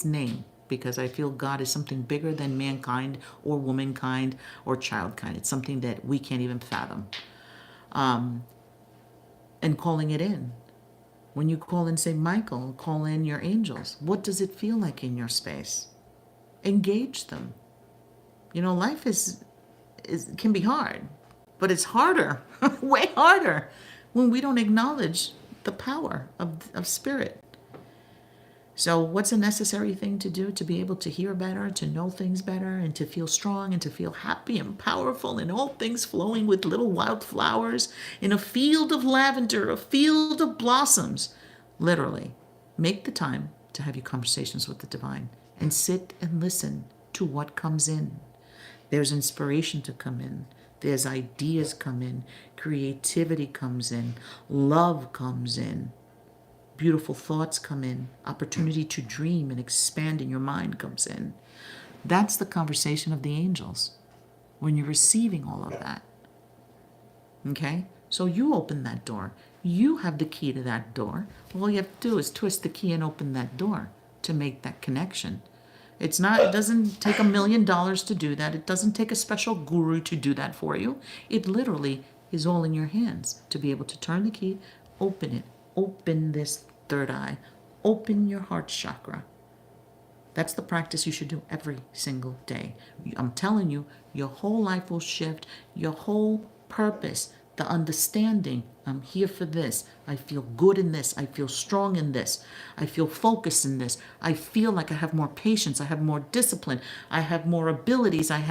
name. because I feel God is something bigger than mankind or womankind or childkind. It's something that we can't even fathom. And calling it in. When you call in St. Michael, call in your angels. What does it feel like in your space? Engage them. You know, life is can be hard, but it's harder, way harder, when we don't acknowledge the power of spirit. So what's a necessary thing to do to be able to hear better, to know things better, and to feel strong and to feel happy and powerful, and all things flowing with little wild flowers in a field of lavender, a field of blossoms? Literally, make the time to have your conversations with the divine and sit and listen to what comes in. There's inspiration to come in. There's ideas come in. Creativity comes in. Love comes in. Beautiful thoughts come in. Opportunity to dream and expand in your mind comes in. That's the conversation of the angels when you're receiving all of that. Okay? So you open that door. You have the key to that door. All you have to do is twist the key and open that door to make that connection. It doesn't take $1 million to do that. It doesn't take a special guru to do that for you. It literally is all in your hands to be able to turn the key, open it, open this third eye, open your heart chakra. That's the practice you should do every single day. I'm telling you, your whole life will shift, your whole purpose, the understanding. I'm here for this. I feel good in this. I feel strong in this. I feel focused in this. I feel like I have more patience. I have more discipline. I have more abilities. I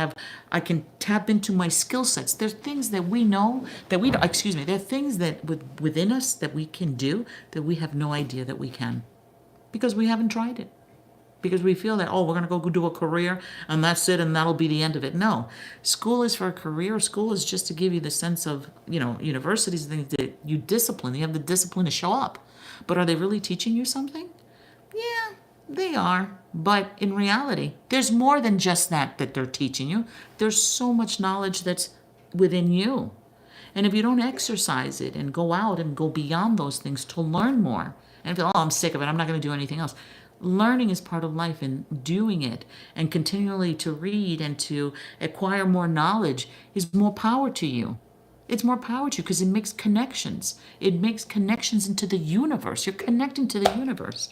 can tap into my skill sets. There's things that we know that we don't, excuse me, there are things that within us that we can do that we have no idea that we can because we haven't tried it. Because we feel that, oh, we're going to go do a career and that's it and that'll be the end of it. No. School is for a career. School is just to give you the sense of, universities and things that you discipline. You have the discipline to show up. But are they really teaching you something? Yeah, they are. But in reality, there's more than just that they're teaching you. There's so much knowledge that's within you. And if you don't exercise it and go out and go beyond those things to learn more and feel, oh, I'm sick of it, I'm not going to do anything else. Learning is part of life, and doing it and continually to read and to acquire more knowledge is more power to you. It's more power to you because it makes connections. It makes connections into the universe. You're connecting to the universe.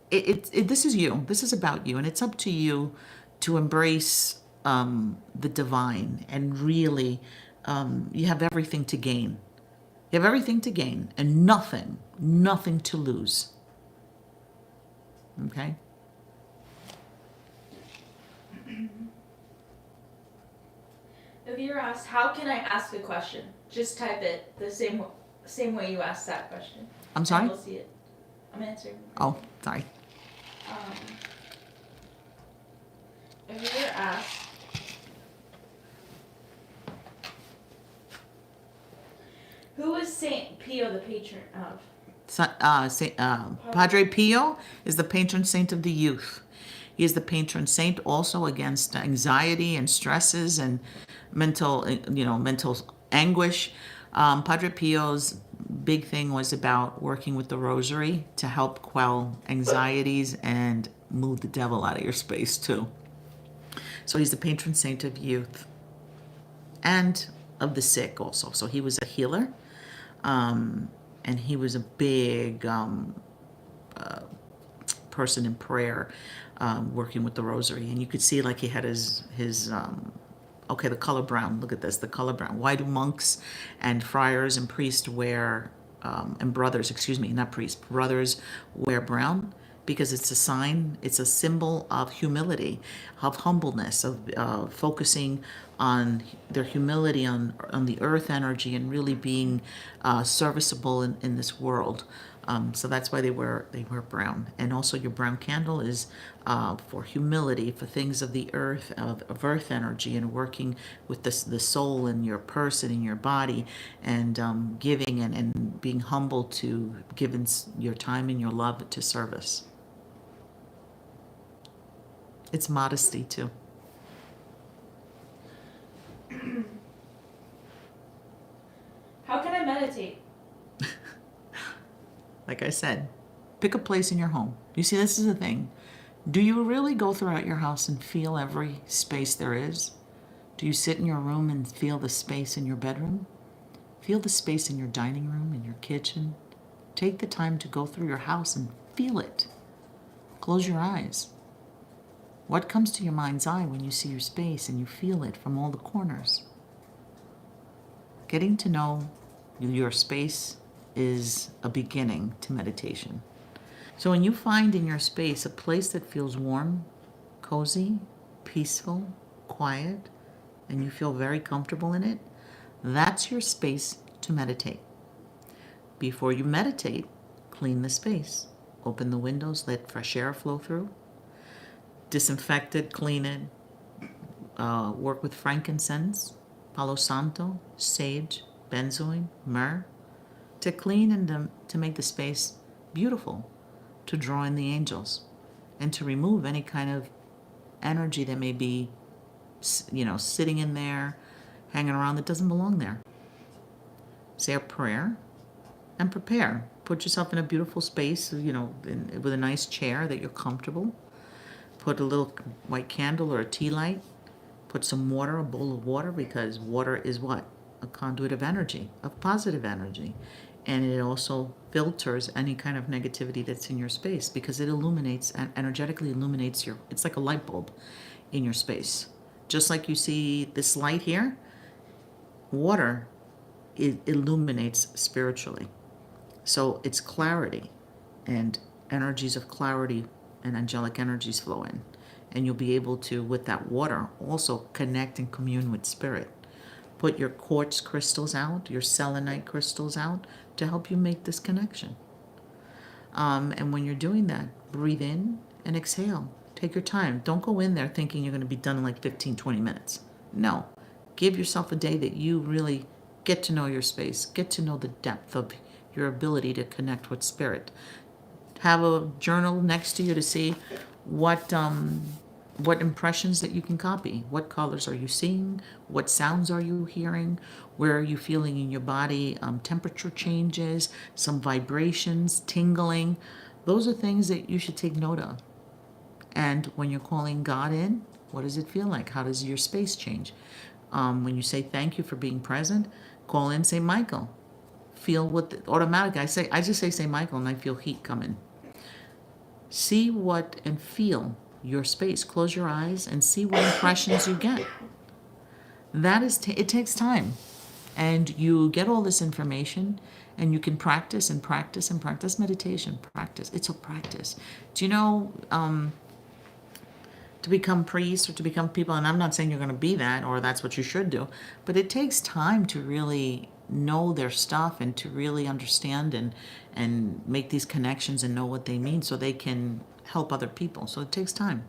This is you. This is about you, and it's up to you to embrace the divine and really, you have everything to gain. You have everything to gain and nothing to lose. Okay? If you're asked, how can I ask a question? Just type it the same way you asked that question. I'm sorry? And we'll see it. I'm answering. Oh, sorry. If you're asked, who is Saint Pio the patron of? Padre Pio is the patron saint of the youth. He is the patron saint also against anxiety and stresses and mental anguish. Padre Pio's big thing was about working with the rosary to help quell anxieties and move the devil out of your space too. So he's the patron saint of youth and of the sick also. So he was a healer. And he was a big person in prayer, working with the rosary. And you could see like he had his the color brown. Look at this, the color brown. Why do monks and friars and priests wear, and brothers, not priests, brothers wear brown? Because it's a sign, it's a symbol of humility, of humbleness, of focusing on their humility on the earth energy and really being serviceable in this world. So that's why they wear brown. And also your brown candle is for humility, for things of the earth, of earth energy, and working with the soul in your person, in your body, and giving and being humble to giving your time and your love to service. It's modesty too. How can I meditate? Like I said, Pick a place in your home. You see, this is the thing. Do you really go throughout your house and feel every space there is? Do you sit in your room and feel the space in your bedroom? Feel the space in your dining room, in your kitchen. Take the time to go through your house and feel it. Close your eyes. What comes to your mind's eye when you see your space and you feel it from all the corners? Getting to know your space is a beginning to meditation. So when you find in your space a place that feels warm, cozy, peaceful, quiet, and you feel very comfortable in it, that's your space to meditate. Before you meditate, clean the space. Open the windows, let fresh air flow through. Disinfect it, clean it. Work with frankincense, palo santo, sage, benzoin, myrrh, to clean and to make the space beautiful, to draw in the angels, and to remove any kind of energy that may be, sitting in there, hanging around that doesn't belong there. Say a prayer and prepare. Put yourself in a beautiful space, with a nice chair that you're comfortable. Put a little white candle or a tea light. Put some water, a bowl of water, because water is what? A conduit of energy, of positive energy. And it also filters any kind of negativity that's in your space, because it illuminates and energetically illuminates it's like a light bulb in your space. Just like you see this light here, water, it illuminates spiritually. So it's clarity, and energies of clarity and angelic energies flow in. And you'll be able to, with that water, also connect and commune with spirit. Put your quartz crystals out, your selenite crystals out, to help you make this connection. And when you're doing that, breathe in and exhale. Take your time. Don't go in there thinking you're going to be done in like 15, 20 minutes. No. Give yourself a day that you really get to know your space, get to know the depth of your ability to connect with spirit. Have a journal next to you to see what impressions that you can copy. What colors are you seeing? What sounds are you hearing? Where are you feeling in your body? Temperature changes, some vibrations, tingling. Those are things that you should take note of. And when you're calling God in, what does it feel like? How does your space change? When you say thank you for being present, call in St. Michael. Feel what automatic. I just say St. Michael and I feel heat coming. See what and feel your space. Close your eyes and see what impressions you get. That is, it takes time. And you get all this information and you can practice and practice and practice meditation. Practice. It's a practice. Do you know, to become priests or to become people, and I'm not saying you're going to be that or that's what you should do, but it takes time to really know their stuff and to really understand and make these connections and know what they mean so they can help other people. So it takes time.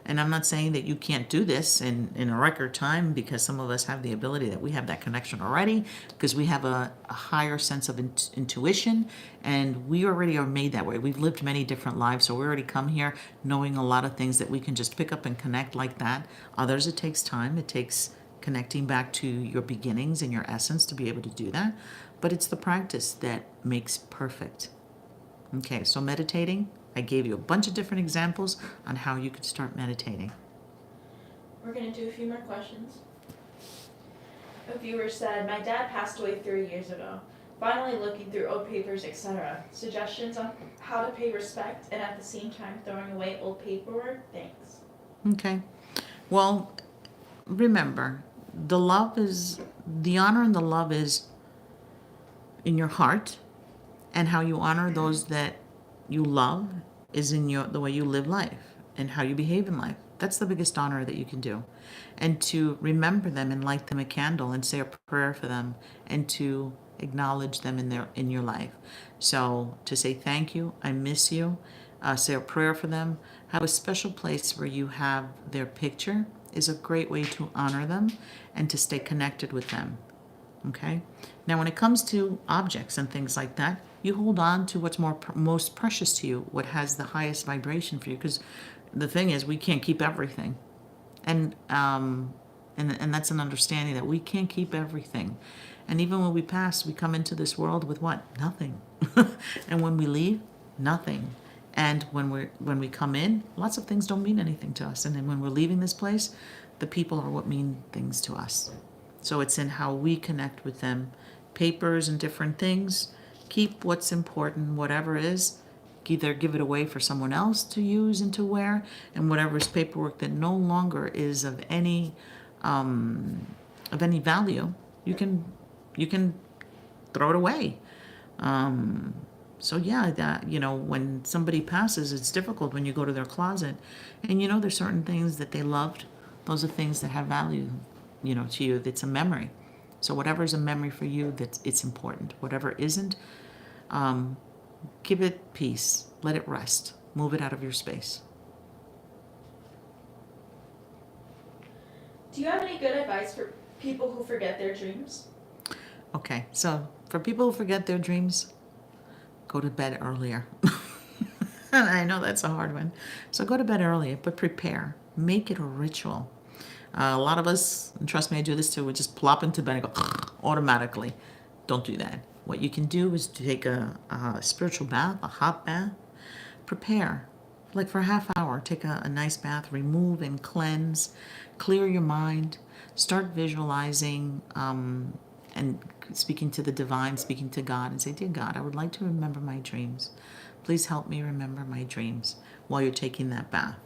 And I'm not saying that you can't do this in a record time, because some of us have the ability that we have that connection already, because we have a higher sense of intuition, and we already are made that way. We've lived many different lives, so we already come here knowing a lot of things that we can just pick up and connect like that. Others, it takes time. It takes connecting back to your beginnings and your essence to be able to do that. But it's the practice that makes perfect. Okay, so meditating, I gave you a bunch of different examples on how you could start meditating. We're going to do a few more questions. A viewer said, my dad passed away 3 years ago. Finally looking through old papers, etc. Suggestions on how to pay respect and at the same time throwing away old paperwork? Thanks. Okay. Well, remember, the honor and the love is in your heart, and how you honor those that you love is in the way you live life and how you behave in life. That's the biggest honor that you can do. And to remember them and light them a candle and say a prayer for them and to acknowledge them in your life. So to say thank you, I miss you, say a prayer for them, have a special place where you have their picture is a great way to honor them and to stay connected with them. Okay? Now when it comes to objects and things like that, you hold on to what's most precious to you, what has the highest vibration for you, because the thing is, we can't keep everything. And that's an understanding that we can't keep everything. And even when we pass, we come into this world with what? Nothing. And when we leave, Nothing. And when we come in, lots of things don't mean anything to us. And then when we're leaving this place, the people are what mean things to us. So it's in how we connect with them. Papers and different things, keep what's important, whatever is, either give it away for someone else to use and to wear, and whatever is paperwork that no longer is of any value, you can throw it away. So yeah, that, when somebody passes, it's difficult when you go to their closet and there's certain things that they loved. Those are things that have value, to you. That's a memory. So whatever is a memory for you, it's important. Whatever isn't, give it peace. Let it rest. Move it out of your space. Do you have any good advice for people who forget their dreams? Okay, so for people who forget their dreams, go to bed earlier. And I know that's a hard one. So go to bed earlier, but prepare. Make it a ritual. A lot of us, and trust me, I do this too, we just plop into bed and go automatically. Don't do that. What you can do is to take a spiritual bath, a hot bath. Prepare. Like for a half hour, take a nice bath, remove and cleanse, clear your mind, start visualizing and speaking to the divine, speaking to God, and say, Dear God, I would like to remember my dreams. Please help me remember my dreams while you're taking that bath.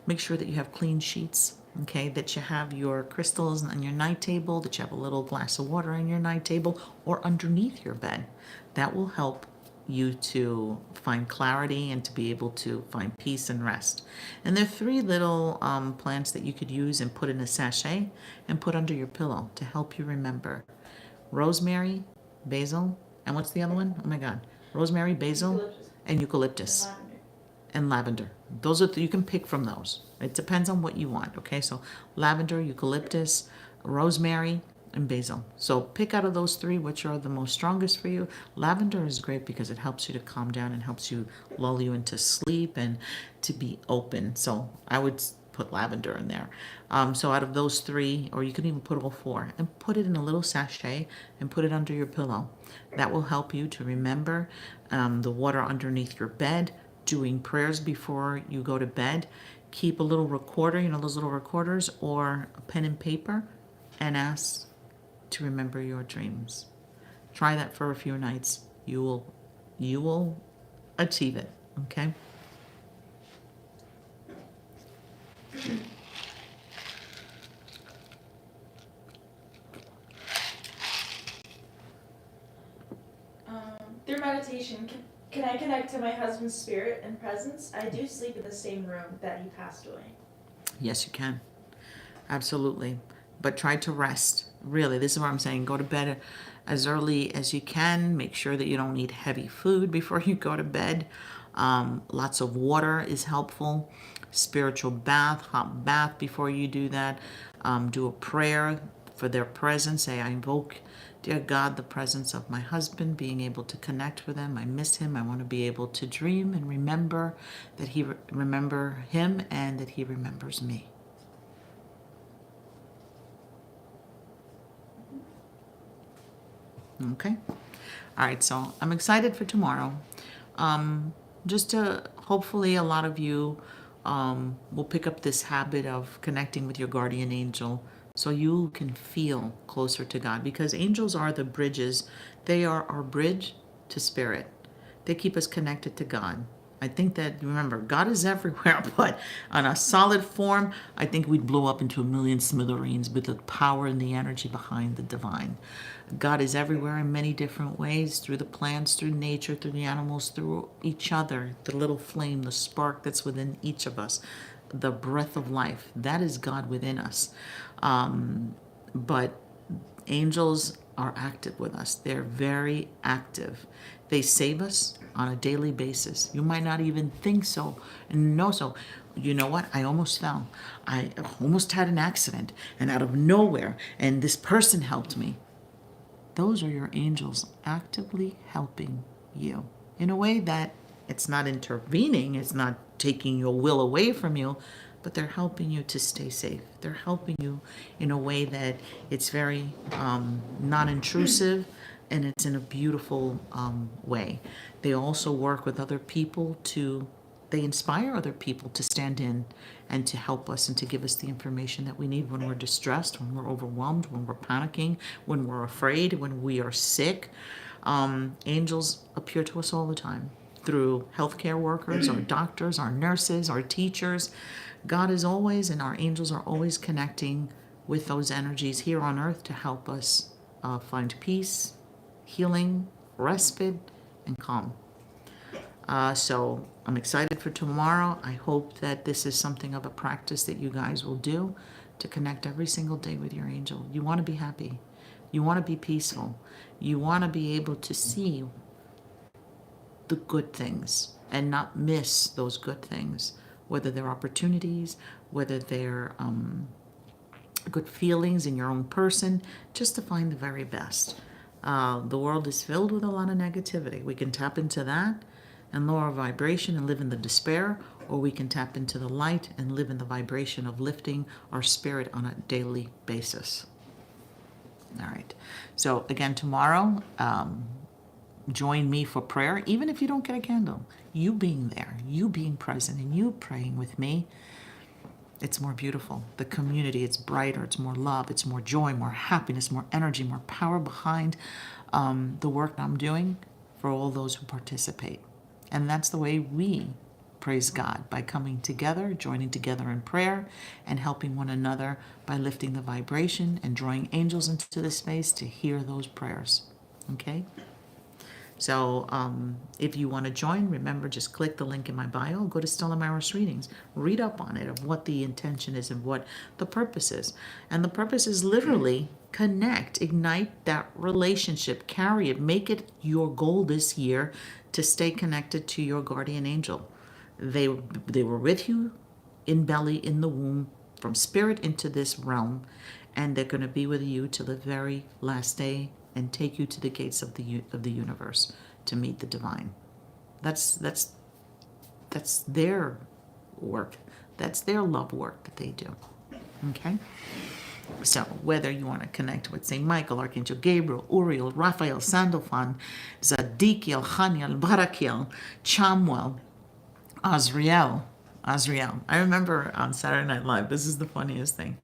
Make sure that you have clean sheets, okay, that you have your crystals on your night table, that you have a little glass of water on your night table or underneath your bed. That will help you to find clarity and to be able to find peace and rest. And there are 3 little plants that you could use and put in a sachet and put under your pillow to help you remember. Rosemary, basil, and what's the other one? Oh my God. Rosemary, basil, Eucalyptus. and eucalyptus. And lavender. And lavender. Those are you can pick from those. It depends on what you want. Okay, so lavender, eucalyptus, rosemary, and basil. So pick out of those 3 which are the most strongest for you. Lavender is great because it helps you to calm down and helps you lull you into sleep and to be open. So I would put lavender in there. So out of those 3, or you can even put all 4, and put it in a little sachet and put it under your pillow. That will help you to remember the water underneath your bed, doing prayers before you go to bed. Keep a little recorder, those little recorders, or a pen and paper, and ask to remember your dreams. Try that for a few nights. You will achieve it, okay? Through meditation, can I connect to my husband's spirit and presence? I do sleep in the same room that he passed away. Yes, you can. Absolutely. But try to rest. Really, this is what I'm saying. Go to bed as early as you can. Make sure that you don't eat heavy food before you go to bed. Lots of water is helpful. Spiritual bath, hot bath before you do that. Do a prayer for their presence. Say, I invoke, dear God, the presence of my husband, being able to connect with him. I miss him. I want to be able to dream and remember that remember him and that he remembers me. Okay. All right. So I'm excited for tomorrow. Just to hopefully a lot of you will pick up this habit of connecting with your guardian angel so you can feel closer to God, because angels are the bridges. They are our bridge to spirit. They keep us connected to God. I think that, remember, God is everywhere, but on a solid form, I think we'd blow up into a million smithereens with the power and the energy behind the divine. God is everywhere in many different ways, through the plants, through nature, through the animals, through each other, the little flame, the spark that's within each of us, the breath of life. That is God within us. But angels are active with us. They're very active. They save us on a daily basis. You might not even think so and know so. You know what? I almost fell. I almost had an accident, and out of nowhere, and this person helped me. Those are your angels actively helping you in a way that it's not intervening, it's not taking your will away from you, but they're helping you to stay safe. They're helping you in a way that it's very non-intrusive, and it's in a beautiful way. They also work with other people they inspire other people to stand in and to help us and to give us the information that we need when we're distressed, when we're overwhelmed, when we're panicking, when we're afraid, when we are sick. Angels appear to us all the time through healthcare workers, our doctors, our nurses, our teachers. God is always, and our angels are always connecting with those energies here on earth to help us find peace, healing, respite, and calm. So I'm excited for tomorrow. I hope that this is something of a practice that you guys will do to connect every single day with your angel. You want to be happy. You want to be peaceful. You want to be able to see the good things and not miss those good things, whether they're opportunities, whether they're good feelings in your own person, just to find the very best. The world is filled with a lot of negativity. We can tap into that and lower our vibration and live in the despair, or we can tap into the light and live in the vibration of lifting our spirit on a daily basis. All right. So again, tomorrow, join me for prayer, even if you don't get a candle. You being there, you being present, and you praying with me, it's more beautiful. The community, it's brighter, it's more love, it's more joy, more happiness, more energy, more power behind the work I'm doing for all those who participate. And that's the way we praise God, by coming together, joining together in prayer, and helping one another by lifting the vibration and drawing angels into the space to hear those prayers. Okay? So if you want to join, remember, just click the link in my bio, go to Stella Maris Readings, read up on it, of what the intention is and what the purpose is. And the purpose is literally connect, ignite that relationship, carry it, make it your goal this year to stay connected to your guardian angel. They were with you in belly, in the womb, from spirit into this realm, and they're going to be with you till the very last day and take you to the gates of the universe to meet the divine. That's their work. That's their love work that they do. Okay? So whether you want to connect with St. Michael, Archangel Gabriel, Uriel, Raphael, Sandalphon, Zadkiel, Haniel, Barakiel, Chamuel, Azriel. I remember on Saturday Night Live, this is the funniest thing.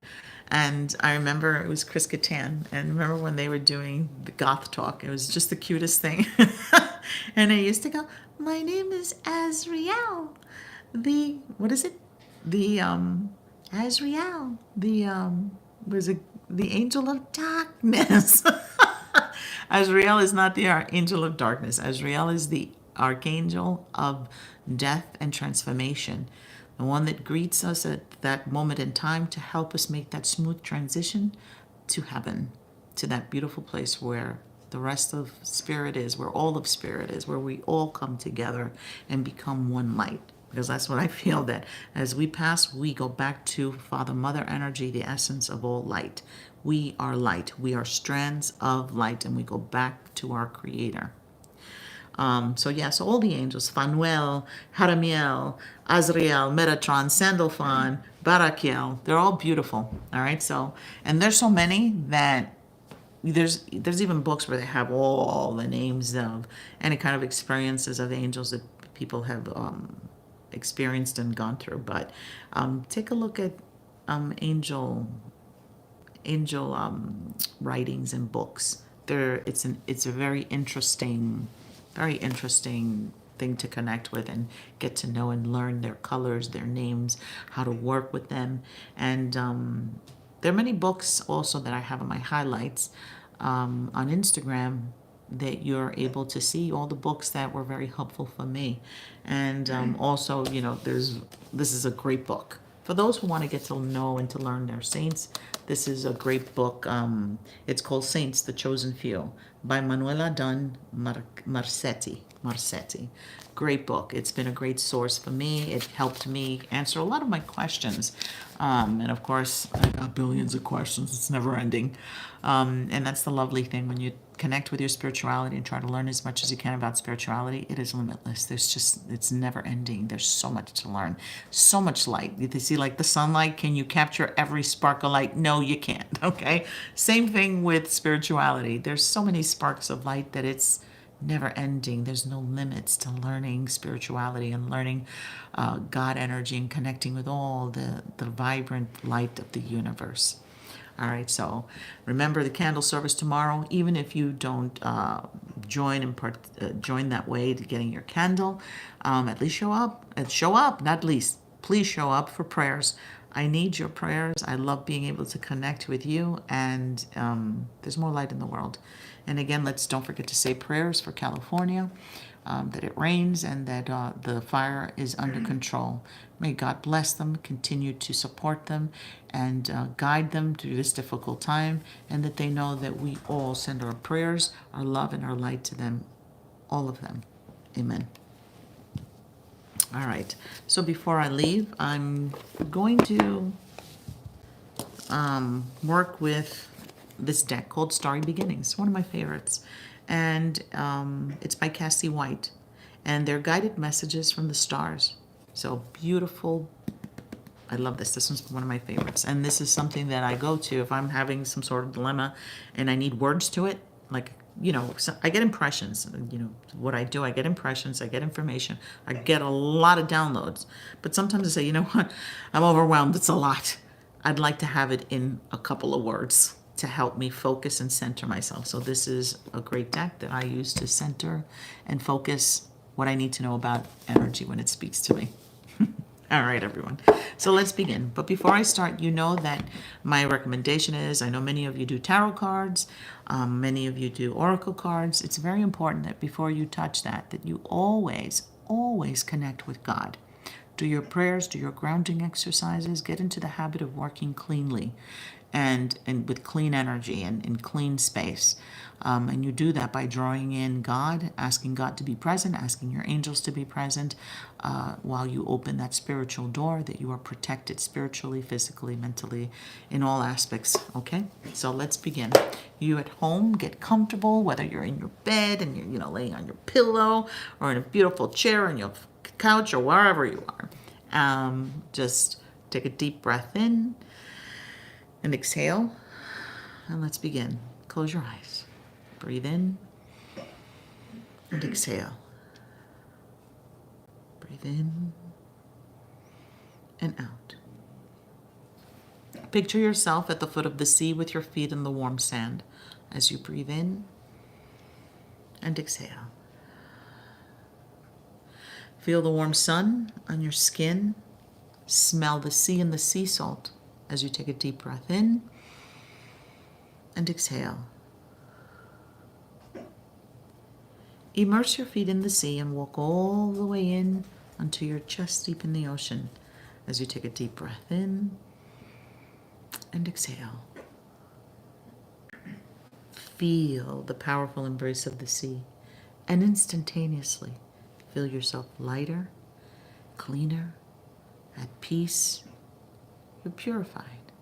And I remember it was Chris Kattan. And remember when they were doing the goth talk, it was just the cutest thing. And I used to go, my name is Azriel. What is it? Azriel. The angel of darkness. Azrael is not the angel of darkness. Azrael is the archangel of death and transformation, the one that greets us at that moment in time to help us make that smooth transition to heaven, to that beautiful place where the rest of spirit is, where all of spirit is, where we all come together and become one light. Because that's what I feel, that as we pass, we go back to Father, Mother energy, the essence of all light. We are light. We are strands of light, and we go back to our Creator. So all the angels, Fanuel, Haramiel, Azrael, Metatron, Sandalphon, Barakiel, they're all beautiful. All right. So, and there's so many that there's even books where they have all the names of any kind of experiences of angels that people have experienced and gone through. But take a look at angel writings and books. It's a very interesting thing to connect with and get to know and learn their colors, their names, how to work with them. And there are many books also that I have on my highlights on Instagram that you're able to see all the books that were very helpful for me. And also, this is a great book. For those who want to get to know and to learn their saints, this is a great book. It's called Saints, the Chosen Few by Manuela Dunn Marcetti. Great book. It's been a great source for me. It helped me answer a lot of my questions. And of course, I got billions of questions. It's never ending. And that's the lovely thing when you connect with your spirituality and try to learn as much as you can about spirituality. It is limitless. It's never ending. There's so much to learn, so much light. You see, like the sunlight, can you capture every spark of light? No, you can't. Okay. Same thing with spirituality. There's so many sparks of light that it's never ending. There's no limits to learning spirituality and learning God energy and connecting with all the vibrant light of the universe. All right, so remember the candle service tomorrow. Even if you don't join that way to getting your candle, at least show up. Show up, not least. Please show up for prayers. I need your prayers. I love being able to connect with you, and there's more light in the world. And again, don't forget to say prayers for California, that it rains and that the fire is under control. May God bless them, continue to support them, and guide them through this difficult time, and that they know that we all send our prayers, our love, and our light to them, all of them. Amen. All right. So before I leave, I'm going to work with this deck called Starry Beginnings, one of my favorites. And it's by Cassie White. And they're guided messages from the stars. So beautiful. I love this. This one's one of my favorites. And this is something that I go to if I'm having some sort of dilemma and I need words to it. Like, so I get impressions. What I do, I get impressions, I get information, I get a lot of downloads. But sometimes I say, you know what, I'm overwhelmed, it's a lot. I'd like to have it in a couple of words to help me focus and center myself. So this is a great deck that I use to center and focus what I need to know about energy when it speaks to me. All right, everyone. So let's begin. But before I start, you know that my recommendation is, I know many of you do tarot cards, many of you do oracle cards. It's very important that before you touch that you always, always connect with God. Do your prayers, do your grounding exercises, get into the habit of working cleanly and with clean energy and in clean space. And you do that by drawing in God, asking God to be present, asking your angels to be present while you open that spiritual door, that you are protected spiritually, physically, mentally, in all aspects. Okay? So let's begin. You at home, get comfortable, whether you're in your bed and you're laying on your pillow or in a beautiful chair on your couch or wherever you are. Just take a deep breath in and exhale. And let's begin. Close your eyes. Breathe in and exhale. Breathe in and out. Picture yourself at the foot of the sea with your feet in the warm sand as you breathe in and exhale. Feel the warm sun on your skin. Smell the sea and the sea salt as you take a deep breath in and exhale. Immerse your feet in the sea and walk all the way in until you're chest deep in the ocean as you take a deep breath in and exhale. Feel the powerful embrace of the sea and instantaneously feel yourself lighter, cleaner, at peace. You're purified.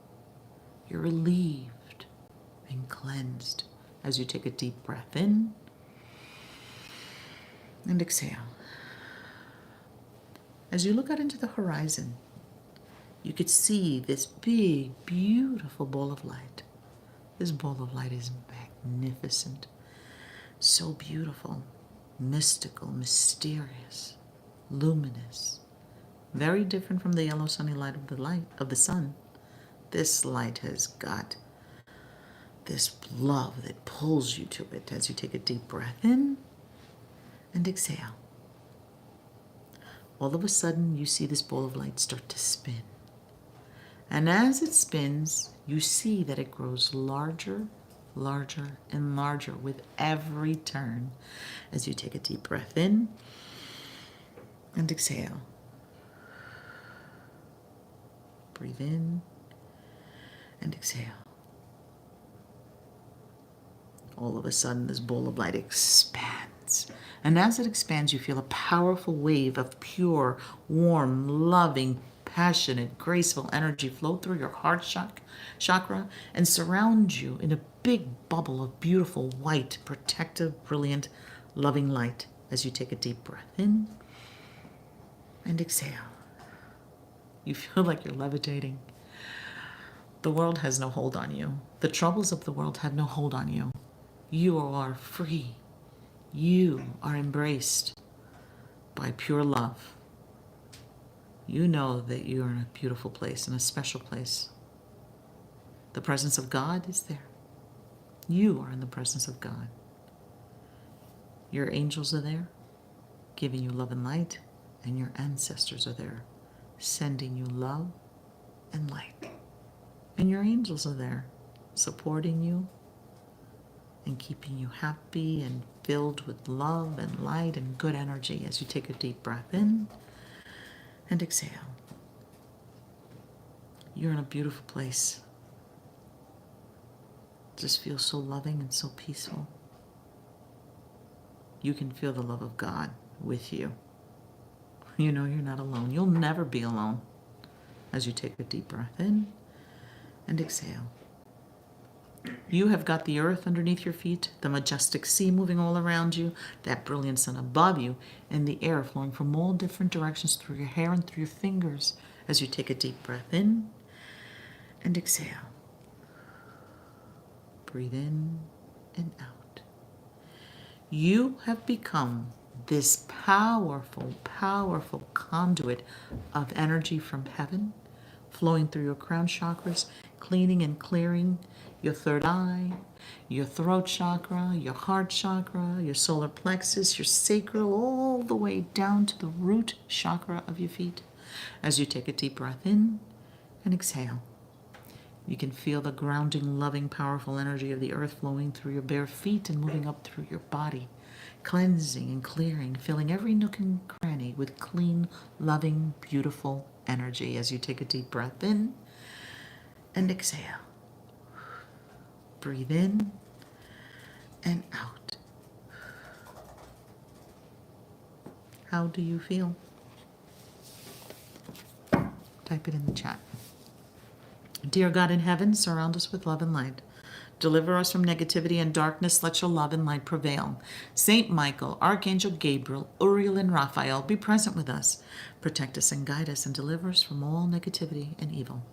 You're relieved and cleansed as you take a deep breath in and exhale. As you look out into the horizon, you could see this big, beautiful ball of light. This ball of light is magnificent, so beautiful, mystical, mysterious, luminous, very different from the yellow sunny light of the sun. This light has got this love that pulls you to it as you take a deep breath in and exhale. All of a sudden, you see this ball of light start to spin. And as it spins, you see that it grows larger, larger, and larger with every turn as you take a deep breath in and exhale. Breathe in and exhale. All of a sudden, this ball of light expands. And as it expands, you feel a powerful wave of pure, warm, loving, passionate, graceful energy flow through your heart chakra and surround you in a big bubble of beautiful, white, protective, brilliant, loving light as you take a deep breath in and exhale. You feel like you're levitating. The world has no hold on you. The troubles of the world have no hold on you. You are free. You are embraced by pure love. You know that you're in a beautiful place, in a special place. The presence of God is there. You are in the presence of God. Your angels are there, giving you love and light, and your ancestors are there, sending you love and light. And your angels are there, supporting you and keeping you happy and filled with love and light and good energy as you take a deep breath in and exhale. You're in a beautiful place. It just feels so loving and so peaceful. You can feel the love of God with you. You know you're not alone. You'll never be alone as you take a deep breath in and exhale. You have got the earth underneath your feet, the majestic sea moving all around you, that brilliant sun above you, and the air flowing from all different directions through your hair and through your fingers as you take a deep breath in and exhale. Breathe in and out. You have become this powerful, powerful conduit of energy from heaven, flowing through your crown chakras, cleaning and clearing your third eye, your throat chakra, your heart chakra, your solar plexus, your sacral, all the way down to the root chakra of your feet. As you take a deep breath in and exhale, you can feel the grounding, loving, powerful energy of the earth flowing through your bare feet and moving up through your body, cleansing and clearing, filling every nook and cranny with clean, loving, beautiful energy as you take a deep breath in and exhale. Breathe in and out. How do you feel? Type it in the chat. Dear God in heaven, surround us with love and light. Deliver us from negativity and darkness. Let your love and light prevail. Saint Michael, Archangel Gabriel, Uriel, and Raphael, be present with us. Protect us and guide us and deliver us from all negativity and evil.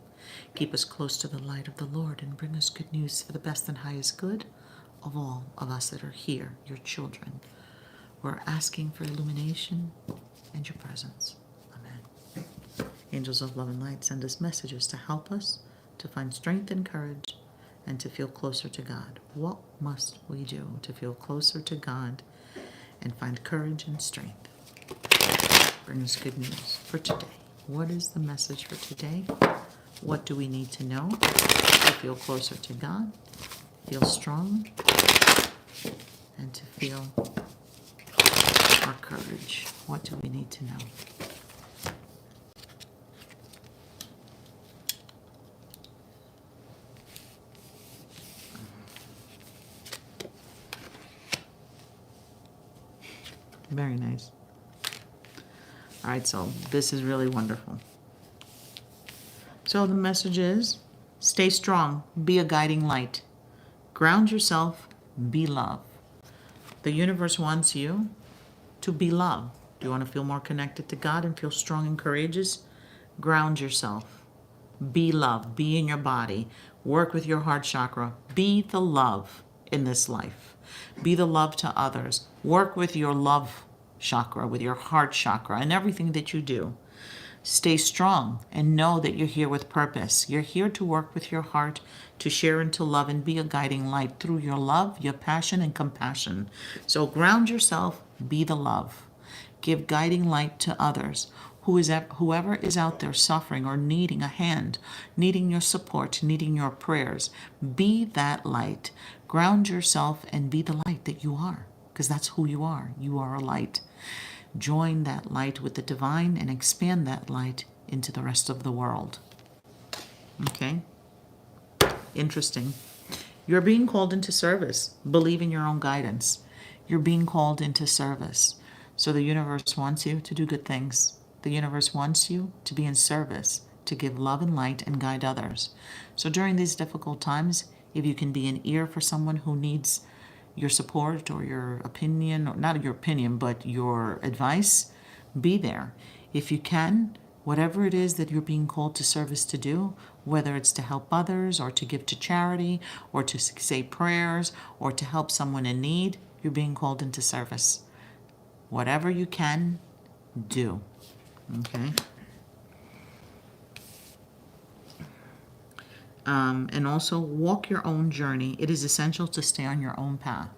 Keep us close to the light of the Lord and bring us good news for the best and highest good of all of us that are here, your children. We're asking for illumination and your presence. Amen. Angels of love and light, send us messages to help us to find strength and courage and to feel closer to God. What must we do to feel closer to God and find courage and strength? Bring us good news for today. What is the message for today? What do we need to know to feel closer to God, feel strong, and to feel our courage? What do we need to know? Very nice. All right, so this is really wonderful. So the message is, stay strong, be a guiding light. Ground yourself, be love. The universe wants you to be love. Do you want to feel more connected to God and feel strong and courageous? Ground yourself. Be love. Be in your body. Work with your heart chakra. Be the love in this life. Be the love to others. Work with your love chakra, with your heart chakra, and everything that you do. Stay strong and know that you're here with purpose. You're here to work with your heart, to share and to love and be a guiding light through your love, your passion, and compassion. So ground yourself, be the love. Give guiding light to others. Whoever is out there suffering or needing a hand, needing your support, needing your prayers, be that light. Ground yourself and be the light that you are, because that's who you are. You are a light. Join that light with the divine and expand that light into the rest of the world. Okay? Interesting. You're being called into service. Believe in your own guidance. You're being called into service. So the universe wants you to do good things. The universe wants you to be in service, to give love and light and guide others. So during these difficult times, if you can be an ear for someone who needs your support or your opinion, or not your opinion, but your advice, be there. If you can, whatever it is that you're being called to service to do, whether it's to help others or to give to charity or to say prayers or to help someone in need, You're being called into service. Whatever you can, do. Okay? And also walk your own journey. It is essential to stay on your own path.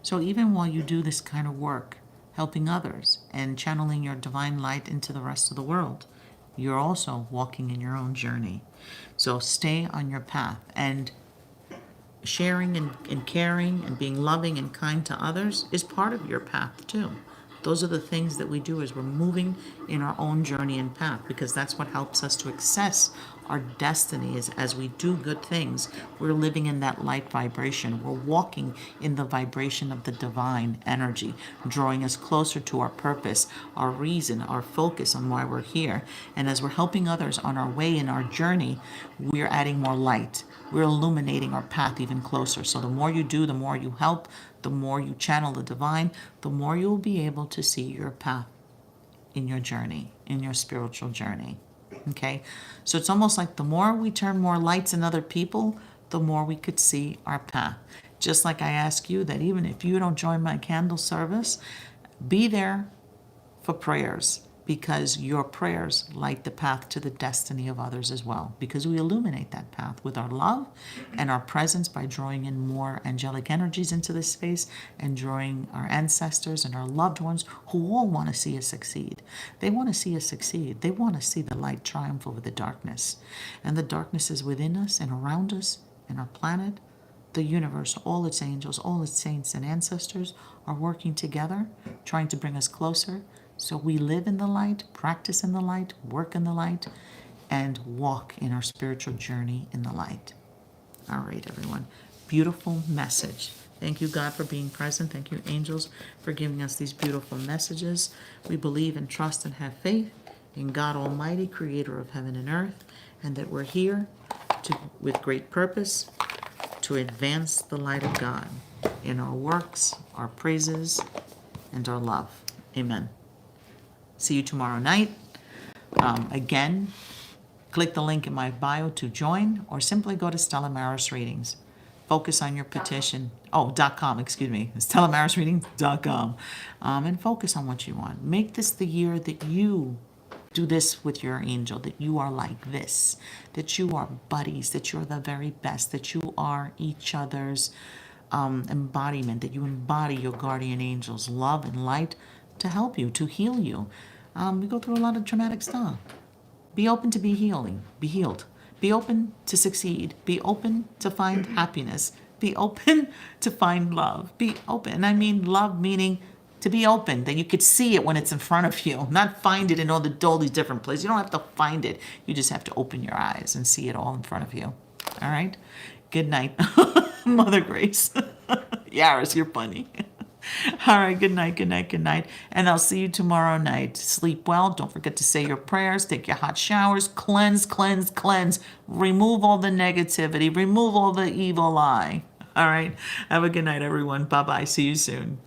So even while you do this kind of work, helping others and channeling your divine light into the rest of the world, you're also walking in your own journey. So stay on your path, and sharing and caring and being loving and kind to others is part of your path too. Those are the things that we do as we're moving in our own journey and path, because that's what helps us to access our destiny. Is as we do good things, we're living in that light vibration. We're walking in the vibration of the divine energy, drawing us closer to our purpose, our reason, our focus on why we're here. And as we're helping others on our way in our journey, we're adding more light. We're illuminating our path even closer. So the more you do, the more you help, the more you channel the divine, the more you'll be able to see your path in your journey, in your spiritual journey. Okay? So it's almost like the more we turn more lights in other people, the more we could see our path. Just like I ask you that even if you don't join my candle service, be there for prayers, because your prayers light the path to the destiny of others as well, because we illuminate that path with our love and our presence by drawing in more angelic energies into this space and drawing our ancestors and our loved ones who all want to see us succeed. They want to see us succeed. They want to see the light triumph over the darkness. And the darkness is within us and around us and our planet. The universe, all its angels, all its saints and ancestors are working together, trying to bring us closer. So we live in the light, practice in the light, work in the light, and walk in our spiritual journey in the light. All right, everyone. Beautiful message. Thank you, God, for being present. Thank you, angels, for giving us these beautiful messages. We believe and trust and have faith in God Almighty, creator of heaven and earth, and that we're here with great purpose to advance the light of God in our works, our praises, and our love. Amen. See you tomorrow night. Again, click the link in my bio to join, or simply go to Stella Maris Readings. Focus on your petition. .com, excuse me. It's StellaMarisReadings.com. And focus on what you want. Make this the year that you do this with your angel, that you are like this, that you are buddies, that you're the very best, that you are each other's embodiment, that you embody your guardian angel's love and light to help you, to heal you. We go through a lot of traumatic stuff. Be open to be healed. Be open to succeed. Be open to find happiness. Be open to find love. Be open. And I mean love meaning to be open, that you could see it when it's in front of you, not find it in all these different places. You don't have to find it. You just have to open your eyes and see it all in front of you. All right? Good night. Mother Grace. Yaris, you're funny. All right, good night, good night, good night. And I'll see you tomorrow night. Sleep well. Don't forget to say your prayers. Take your hot showers. Cleanse, cleanse, cleanse. Remove all the negativity. Remove all the evil eye. All right. Have a good night, everyone. Bye-bye. See you soon.